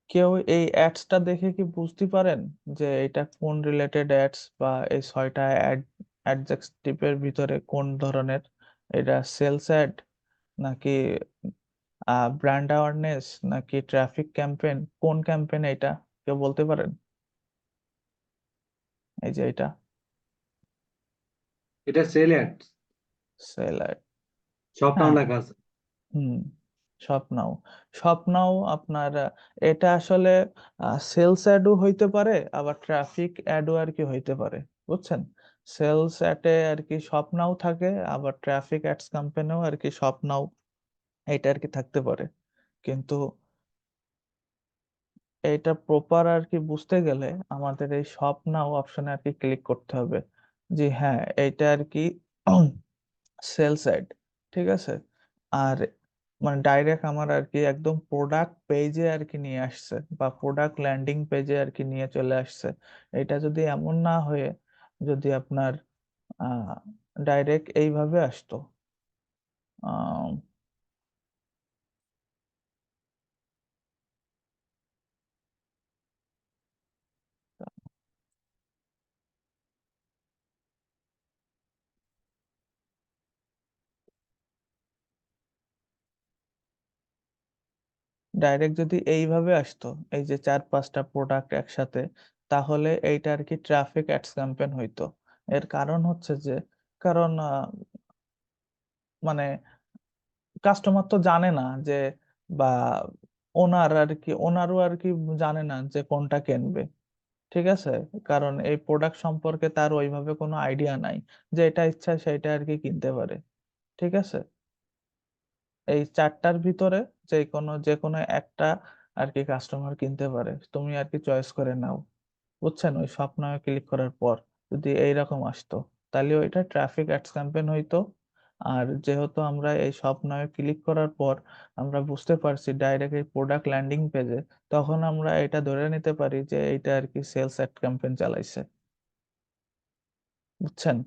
কেউ এই অ্যাডসটা দেখে কি বুঝতে পারেন যে এটা কোন রিলেটেড অ্যাডস, বা এই 6টা অ্যাডজেক্টিভের ভিতরে কোন ধরনের? এটা সেলস অ্যাড, নাকি ব্র্যান্ড অ্যাওয়ারনেস, নাকি ট্রাফিক ক্যাম্পেইন? কোন ক্যাম্পেইন এটা কেউ বলতে পারেন? এই যে এটা এটা সেল অ্যাড। সেল অ্যাড, সব নাম হ্যাঁ, লেখা আছে। হুম, স্বপ্নাও। স্বপ্নাও আপনার এটা আসলে সেলস অ্যাডও হইতে পারে, আবার ট্রাফিক অ্যাডও আর কি হইতে পারে, বুঝছেন? সেলস অ্যাডে আর কি স্বপ্নাও থাকে, আবার ট্রাফিক অ্যাডস ক্যাম্পেইনেও আর কি স্বপ্নাও এটা আর কি থাকতে পারে। কিন্তু এটা প্রপার আর কি বুঝতে গেলে আমাদের এই শপ নাও অপশনে আর কি ক্লিক করতে হবে। জি হ্যাঁ, এইটা আর কি সেল সাইড, ঠিক আছে। আর মানে ডাইরেক্ট আমার আর কি একদম প্রোডাক্ট পেজে আর কি নিয়ে আসছে, বা প্রোডাক্ট ল্যান্ডিং পেজে আর কি নিয়ে চলে আসছে। এটা যদি এমন না হয়ে যদি আপনার ডাইরেক্ট এইভাবে আসতো, আহ ডাইরেক্ট যদি এইভাবে আসতো, এই যে 4-5টা প্রোডাক্ট একসাথে, তাহলে এইটা আর কি ট্রাফিক অ্যাডস ক্যাম্পেইন হইতো। এর কারণ হচ্ছে যে, কারণ মানে কাস্টমার তো জানে না যে, বা ওনার আর কি, ওনারও আর কি জানে না যে কোনটা কিনবে, ঠিক আছে। কারণ এই প্রোডাক্ট সম্পর্কে তার ওইভাবে কোনো আইডিয়া নাই, যে এটা ইচ্ছা সেটা আর কি কিনতে পারে, ঠিক আছে। এই 4টার ভিতরে যে কোনো একটা আর কি কাস্টমার কিনতে পারে, তুমি আর কি চয়েস করে নাও, বুঝছেন? ওই স্বপ্নায় ক্লিক করার পর যদি এইরকম আসতো, তাহলে ওইটা ট্রাফিক অ্যাডস ক্যাম্পেইন হইতো। আর যেহেতু আমরা এই স্বপ্নায় ক্লিক করার পর আমরা বুঝতে পারছি ডাইরেক্ট এই প্রোডাক্ট ল্যান্ডিং পেজে, তখন আমরা এটা ধরে নিতে পারি যে এইটা আর কি সেলস অ্যাড ক্যাম্পেইন চালাইছে, বুঝছেন?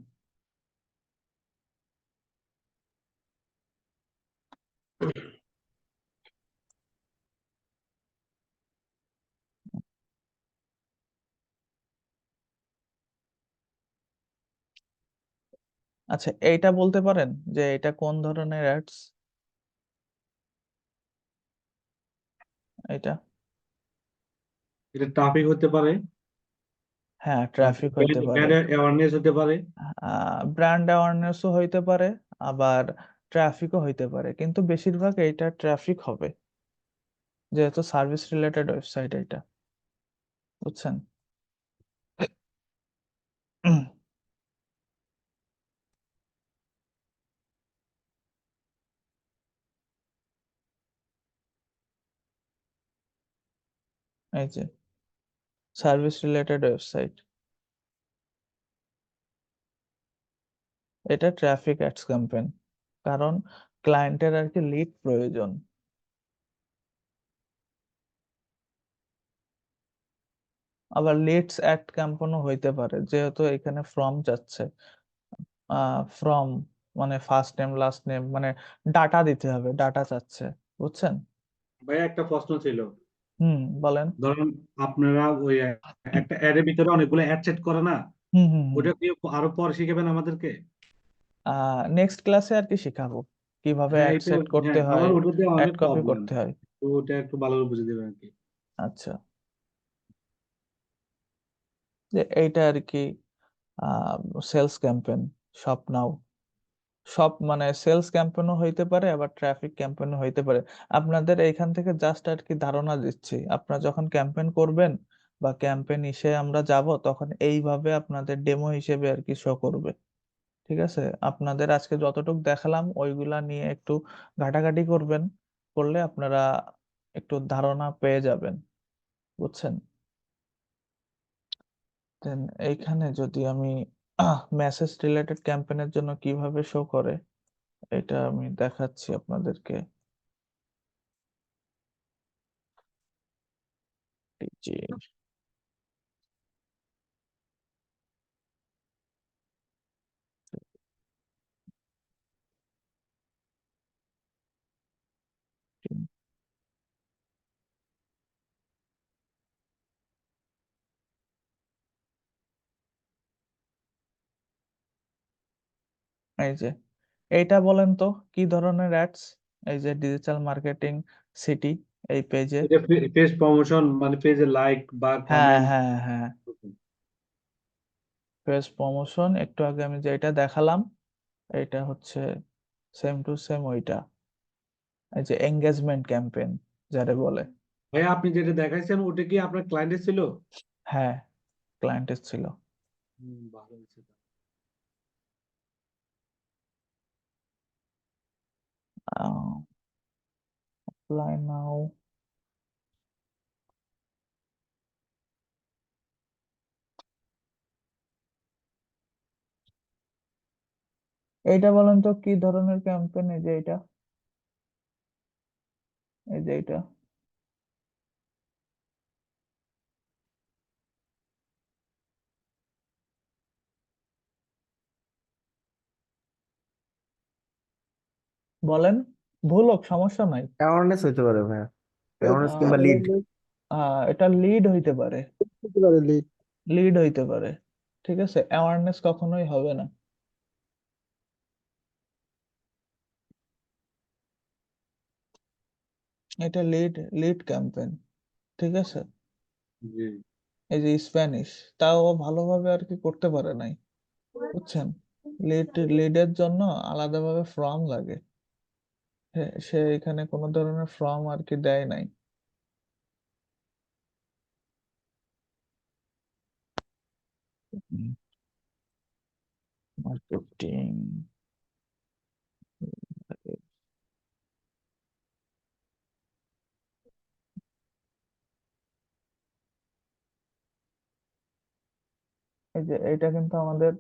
আচ্ছা, এইটা বলতে পারেন যে এটা কোন ধরনের অ্যাডস? এটা এটা ট্রাফিক হতে পারে, হ্যাঁ, ট্রাফিক হইতে পারে, ব্র্যান্ড অ্যাওয়ারনেস হতে পারে। ব্র্যান্ড অ্যাওয়ারনেসও হইতে পারে, আবার ট্রাফিকও হইতে পারে, কিন্তু বেশিরভাগ এইটা ট্রাফিক হবে, যেহেতু সার্ভিস রিলেটেড ওয়েবসাইট এটা, বুঝছেন? এই যে সার্ভিস রিলেটেড ওয়েবসাইট, এটা ট্রাফিক অ্যাডস ক্যাম্পেইন, কারণ ক্লায়েন্টের আর কি লিড প্রয়োজন। আবার লিডস অ্যাড ক্যাম্পেইনও হইতে পারে, যেহেতু এখানে ফ্রম যাচ্ছে, ফ্রম মানে ফার্স্ট নেম লাস্ট নেম, মানে ডাটা দিতে হবে, ডাটা চাচ্ছে, বুঝছেন? ভাই একটা প্রশ্ন ছিল, বলেন। ধরুন আপনারা ওই একটা অ্যাড এর ভিতরে অনেকগুলো অ্যাড সেট করে না, হুম হুম হুম ওটা কি আরো পরে শিখাবেন আমাদেরকে? নেক্সট ক্লাসে আর কি শিখাবো কিভাবে হ্যাঁ অ্যাড এটা, সেট করতে হ্যাঁ হয়, আমার ওটাতে অ্যাড অনেক কপি প্রবলেম, করতে হয়। তো ওটা একটু ভালোভাবে বুঝে দেবেন আর কি। আচ্ছা, যে এইটা আর কি সেলস ক্যাম্পেইন, শপ নাও। সব মানে সেলস ক্যাম্পেইনও হইতে পারে, আবার ট্রাফিক ক্যাম্পেইনও হইতে পারে। আপনাদের এইখান থেকে জাস্ট আর কি ধারণা দিচ্ছি, আপনারা যখন ক্যাম্পেইন করবেন বা ক্যাম্পেইন ইসে আমরা যাব, তখন এইভাবে আপনাদের ডেমো হিসেবে আর কি শো করবে, ঠিক আছে। আপনাদের আজকে যতটুকু দেখালাম ওইগুলা নিয়ে একটু ঘাটাঘাটি করবেন, করলে আপনারা একটু ধারণা পেয়ে যাবেন, বুঝছেন? দেন এইখানে যদি আমি মেসেজ রিলেটেড ক্যাম্পেইনের জন্য কিভাবে শো করে, এটা আমি দেখাচ্ছি আপনাদেরকে। এই যে এই যে এইটা বলেন তো কি ধরনের অ্যাডস? এই যে ডিজিটাল মার্কেটিং সিটি, এই পেজে। এটা পেজ প্রমোশন, মানে পেজে লাইক বা হ্যাঁ কমেন্ট। হ্যাঁ হ্যাঁ, পেজ প্রমোশন, একটু আগে আমি যেটা দেখালাম এটা হচ্ছে সেম টু সেম ওইটা, এই যে এঙ্গেজমেন্ট ক্যাম্পেইন যারে বলে। ভাইয়া আপনি যেটা দেখাইছেন ওটা কি আপনার ক্লায়েন্টের ছিল? হ্যাঁ, ক্লায়েন্টের ছিল। ভালো হয়েছে। অ্যাপ্লাই নাও। এইটা বলেন তো কি ধরনের ক্যাম্পেইন? এই যে এটা, এই যে এটা। বলেন, ভুল হোক সমস্যা নাই। অ্যাওয়ারনেস হইতে পারে ভাইয়া, অ্যাওয়ারনেস কিংবা লিড। এটা লিড হইতে পারে, লিড। লিড হইতে পারে, ঠিক আছে, অ্যাওয়ারনেস কখনোই হবে না। এটা লিড, লিড ক্যাম্পেইন, ঠিক আছে। জি এই যে স্প্যানিশ, তাও ও ভালোভাবে আর কি করতে পারে নাই, বুঝছেন। লিডের জন্য আলাদাভাবে ফর্ম লাগে, সে এখানে কোনো ধরনের ফর্ম আর কি দেয় নাই। মার্কেটিং, এই যে এটা কিন্তু আমাদের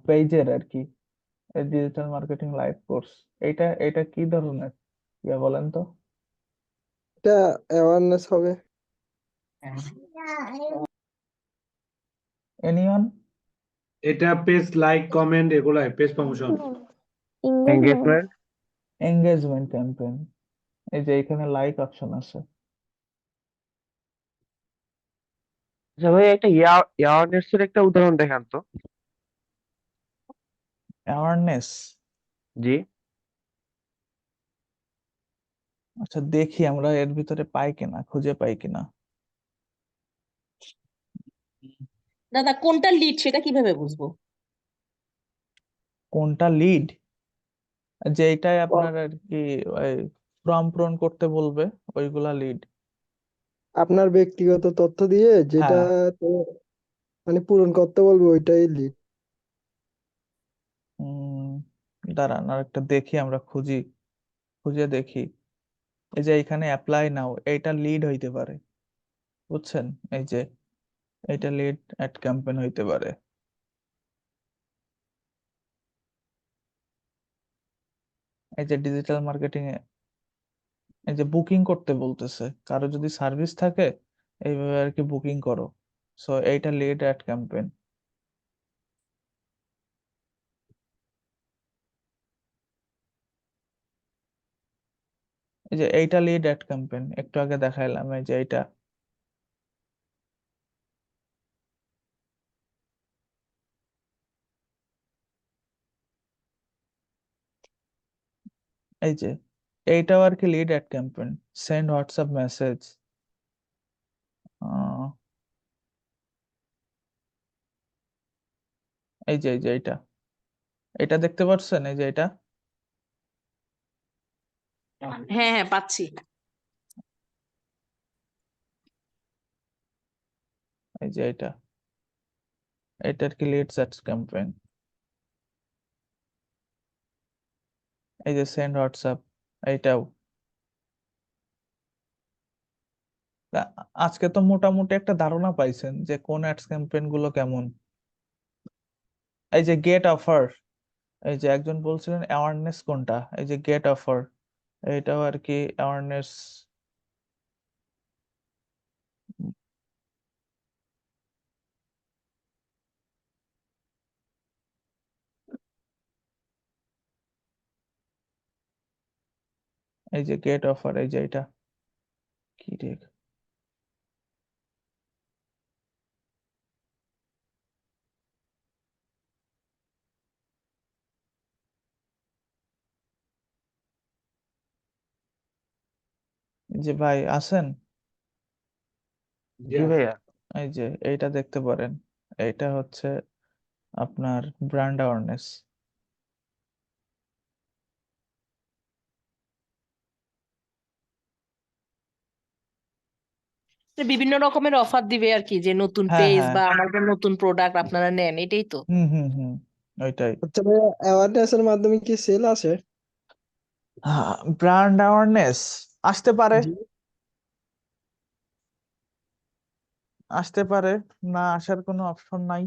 পেজের আর কি ডিজিটাল মার্কেটিং লাইভ কোর্স। এটা এটা কি ধরনের বলেন তো? এটা অ্যাওয়ারনেস হবে। এনিওয়ান? এটা পেজ লাইক কমেন্ট এগুলাই page promotion. Engagement. Engagement campaign, এই যে এখানে লাইক অপশন আছে। আচ্ছা ভাই, একটা অ্যাওয়ারনেস এর একটা উদাহরণ দেখান তো। অ্যাওয়ারনেস, জি। আচ্ছা দেখি আমরা এর ভিতরে পাই কিনা, খুঁজে পাই কিনা। দাদা কোনটা লিড সেটা কিভাবে বুঝবো? কোনটা লিড? যে এটাই আপনার আর কি ফর্ম পূরণ করতে বলবে, ওইগুলা লিড। আপনার ব্যক্তিগত তথ্য দিয়ে যেটা হ্যাঁ, মানে পূরণ করতে বলবো ওইটাই লিড। উম দাঁড়ান আর একটা দেখি, আমরা খুঁজি, খুঁজে দেখি। এই যে এখানে অ্যাপ্লাই নাও, এইটা লিড হইতে পারে, বুঝছেন। এই যে এটা লিড অ্যাড ক্যাম্পেইন হইতে পারে। এই যে ডিজিটাল মার্কেটিং এ এই যে বুকিং করতে বলতেছে, কারো যদি সার্ভিস থাকে এইভাবে আর কি বুকিং করো, সো এইটা লিড অ্যাড ক্যাম্পেইন। এই যে এইটা লিড অ্যাড ক্যাম্পেইন, একটু আগে দেখাইলাম, এই যে এইটা। এই যে এইটাও আর কি lead ad campaign. Send WhatsApp message, এই যে এইটা, এটা দেখতে পাচ্ছেন, এই যে এটা। হ্যাঁ হ্যাঁ পাচ্ছি। এই যে এটা, এটা আর কি লিড অ্যাড ক্যাম্পেইন। এই যে সেন্ড হোয়াটসঅ্যাপ, এইটাও। তা আজকে তো মোটামুটি একটা ধারণা পাইছেন যে কোন অ্যাডস ক্যাম্পেইন গুলো কেমন। এই যে গেট অফার, এই যে একজন বলছিলেন অ্যাওয়ারনেস কোনটা, এই যে গেট অফার, এইটাও আর কি অ্যাওয়ারনেস। এই যে গেট অফার, এই যে এটা কি ঠিক। যে ভাই আছেন, জি জি আছে। ভাইয়া। এই যে এইটা দেখতে পারেন, এইটা হচ্ছে আপনার ব্র্যান্ড অ্যাওয়ারনেস। বিভিন্ন রকমের অফার দিবে আর কি, যে নতুন হ্যাঁ পেজ হ্যাঁ বা আমাদের নতুন প্রোডাক্ট আপনারা নেন, এটাই তো। হুম ওইটাই। আচ্ছা ভাইয়া, অ্যাওয়ারনেস এর মাধ্যমে কি সেল আসে? ব্র্যান্ড অ্যাওয়ারনেস আসতে পারে, জি। আসতে পারে, না আসার কোনো অপশন নাই।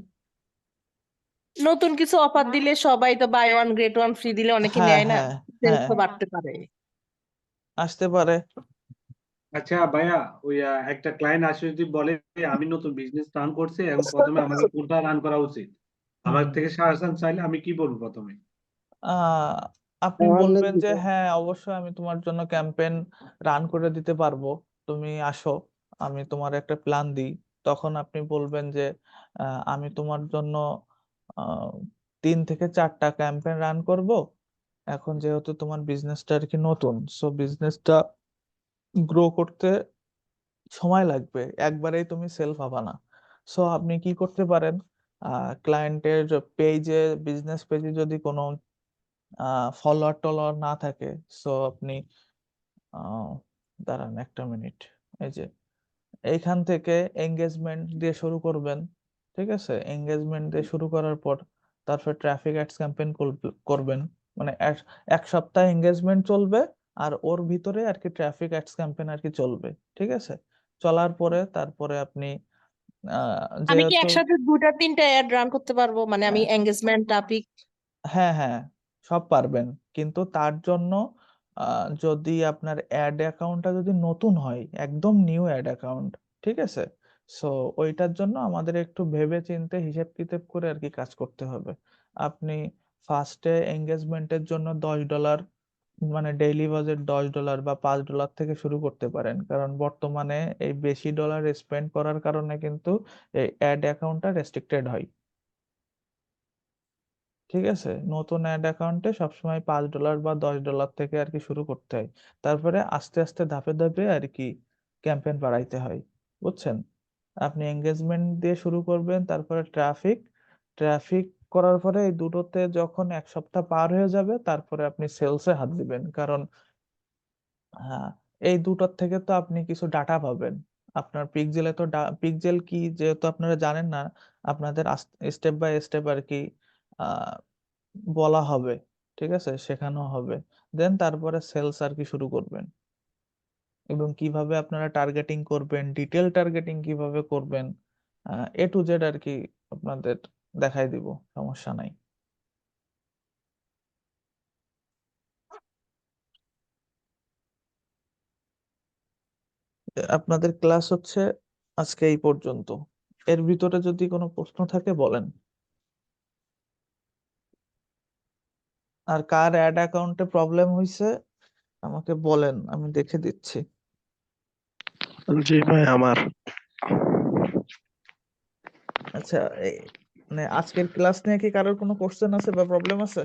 নতুন কিছু অফার দিলে সবাই তো buy one get one free দিলে অনেকে হ্যাঁ নেয় না, হ্যাঁ সেলস হ্যাঁ তো বাড়তে পারে। আসতে পারে। আচ্ছা ভাইয়া, ওই একটা ক্লায়েন্ট আসে যদি বলে আমি নতুন বিজনেস রান করছি, এখন প্রথমে আমাকে কোনটা রান করা উচিত, আমার হুম থেকে সাজেশন চাইলে আমি কি বলবো প্রথমে? আহ, আপনি অ্যাওয়ারনেস বলবেন যে দিতে। হ্যাঁ অবশ্যই আমি তোমার জন্য ক্যাম্পেইন রান করে দিতে পারবো, তুমি আসো, আমি তোমার একটা প্ল্যান দিই। তখন আপনি বলবেন যে আমি তোমার জন্য আহ, 3 থেকে 4টা ক্যাম্পেইন রান করব। এখন যেহেতু তোমার বিজনেসটা আর কি নতুন, সো বিজনেসটা গ্রো করতে সময় লাগবে, একবারেই তুমি সেল পাবা না। সো আপনি কি করতে পারেন, ক্লায়েন্টের পেজে, বিজনেস পেজে যদি কোনো ফলোয়ার টলোয়ার না থাকে, সো আপনি আহ, দাঁড়ান একটা মিনিট, এই যে এইখান থেকে এঙ্গেজমেন্ট দিয়ে শুরু করবেন। ঠিক আছে, এঙ্গেজমেন্ট দিয়ে শুরু করার পর তারপর ট্রাফিক অ্যাডস ক্যাম্পেইন করবেন। মানে এক সপ্তাহ এঙ্গেজমেন্ট চলবে, আর ওর ভিতরে আর কি ট্রাফিক অ্যাডস ক্যাম্পেইন আর কি চলবে। ঠিক আছে, চলার পরে তারপরে আপনি আমি কি যেহেতু একসাথে 2-3টা অ্যাড রান করতে পারবো? মানে আমি এঙ্গেজমেন্ট, টপিক। হ্যাঁ হ্যাঁ সব পারবেন, কিন্তু তার জন্য যদি আপনার অ্যাড অ্যাকাউন্টটা যদি নতুন হয়, একদম নিউ অ্যাড অ্যাকাউন্ট, ঠিক আছে, সো ওইটার জন্য আমাদের একটু ভেবে চিন্তে হিসেব কিতাব করে আর কি কাজ করতে হবে। আপনি ফার্স্টে এঙ্গেজমেন্টের জন্য $10, মানে ডেইলি বাজেট $10 বা $5 থেকে শুরু করতে পারেন, কারণ বর্তমানে এই বেশি ডলার স্পেন্ড করার কারণে কিন্তু এই অ্যাড অ্যাকাউন্টটা রেস্ট্রিক্টেড হয়। ঠিক আছে, নতুন অ্যাড অ্যাকাউন্টে সবসময় $5 বা $10 থেকে আর কি শুরু করতে হয়, তারপরে আস্তে আস্তে ধাপে ধাপে আর কি ক্যাম্পেইন বাড়াইতে হয়, বুঝছেন? আপনি এঙ্গেজমেন্ট দিয়ে শুরু করবেন, তারপরে ট্রাফিক, ট্রাফিক করার পরে এই দুটোতে যখন 1 সপ্তাহ পার হয়ে যাবে, তারপরে আপনি সেলসে হাত দিবেন, কারণ হ্যাঁ এই দুটোর থেকে তো আপনি কিছু ডাটা পাবেন। আপনার পিকজেলে তো পিকজেল কি যেহেতু আপনারা জানেন না, আপনাদের স্টেপ বাই স্টেপ আর কি আহ বলা হবে, ঠিক আছে, শেখানো হবে। দেন তারপরে সেলস আর কি শুরু করবেন, এবং কিভাবে আপনারা টার্গেটিং করবেন, ডিটেল টার্গেটিং কিভাবে করবেন, A to Z আর কি আপনাদের দেখাই দিব, সমস্যা নাই। আপনাদের ক্লাস হচ্ছে আজকে এই পর্যন্ত, এর ভিতরে যদি কোনো প্রশ্ন থাকে বলেন। আর কার অ্যাড অ্যাকাউন্টে প্রবলেম হয়েছে আমাকে বলেন, আমি দেখে দিচ্ছি। জি ভাই, আমার আচ্ছা, মানে আজকের ক্লাস নিয়ে কি কারোর কোনো কোশ্চেন আছে বা প্রবলেম আছে?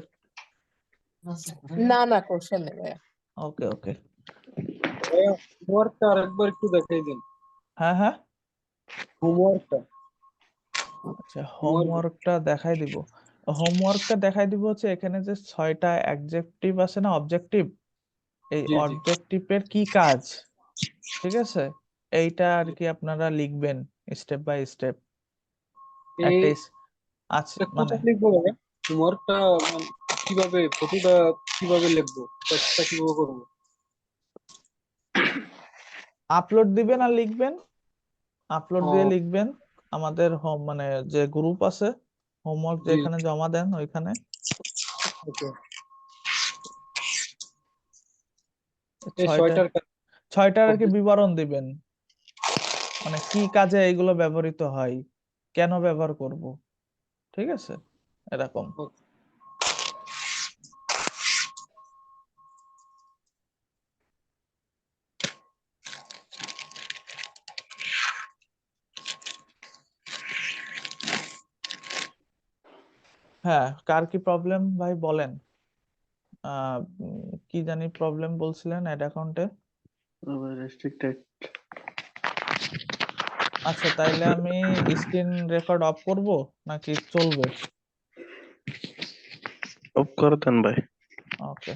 না না, কোশ্চেন নেই ভাইয়া। ওকে ওকে। ভাইয়া, হোমওয়ার্কটা আরেকবার একটু দেখাই দিন। হ্যাঁ হ্যাঁ হোমওয়ার্কটা। আচ্ছা, হোমওয়ার্ক। হোমওয়ার্কটা দেখাই দিব। হোমওয়ার্কটা দেখাই দিব হচ্ছে এখানে যে 6টা অ্যাডজেক্টিভ আছে না, অবজেক্টিভ, এই জি জি। অবজেক্টিভের কি কাজ, ঠিক আছে, এইটা আর কি আপনারা লিখবেন স্টেপ বাই স্টেপ। একটা আছে এটা মানে কোথায় লিখবো ভাইয়া? হোমওয়ার্কটা কিভাবে, প্রতিটা কিভাবে লিখবো, কাজটা কিভাবে করবো? আপলোড দিবেন আর লিখবেন, আপলোড দিয়ে ও, লিখবেন। আমাদের হোম মানে যে গ্রুপ আছে, হোমওয়ার্ক জি। যেখানে জমা দেন ওইখানে ওকে। এই ছয়টা, 6টার কাজ ছয়টার আর কি কমপ্লিট। বিবরণ দিবেন, মানে কি কাজে এগুলো ব্যবহৃত হয়, কেন ব্যবহার করব, ঠিক আছে, এরকম। হ্যাঁ, কার কি প্রবলেম ভাই বলেন। কি জানি প্রবলেম বলছিলেন অ্যাড অ্যাকাউন্টে। রেস্ট্রিক্টেড। আচ্ছা, তাইলে আমি স্ক্রিন রেকর্ড অফ করব নাকি চলবে? অফ করে দেন ভাই। ওকে।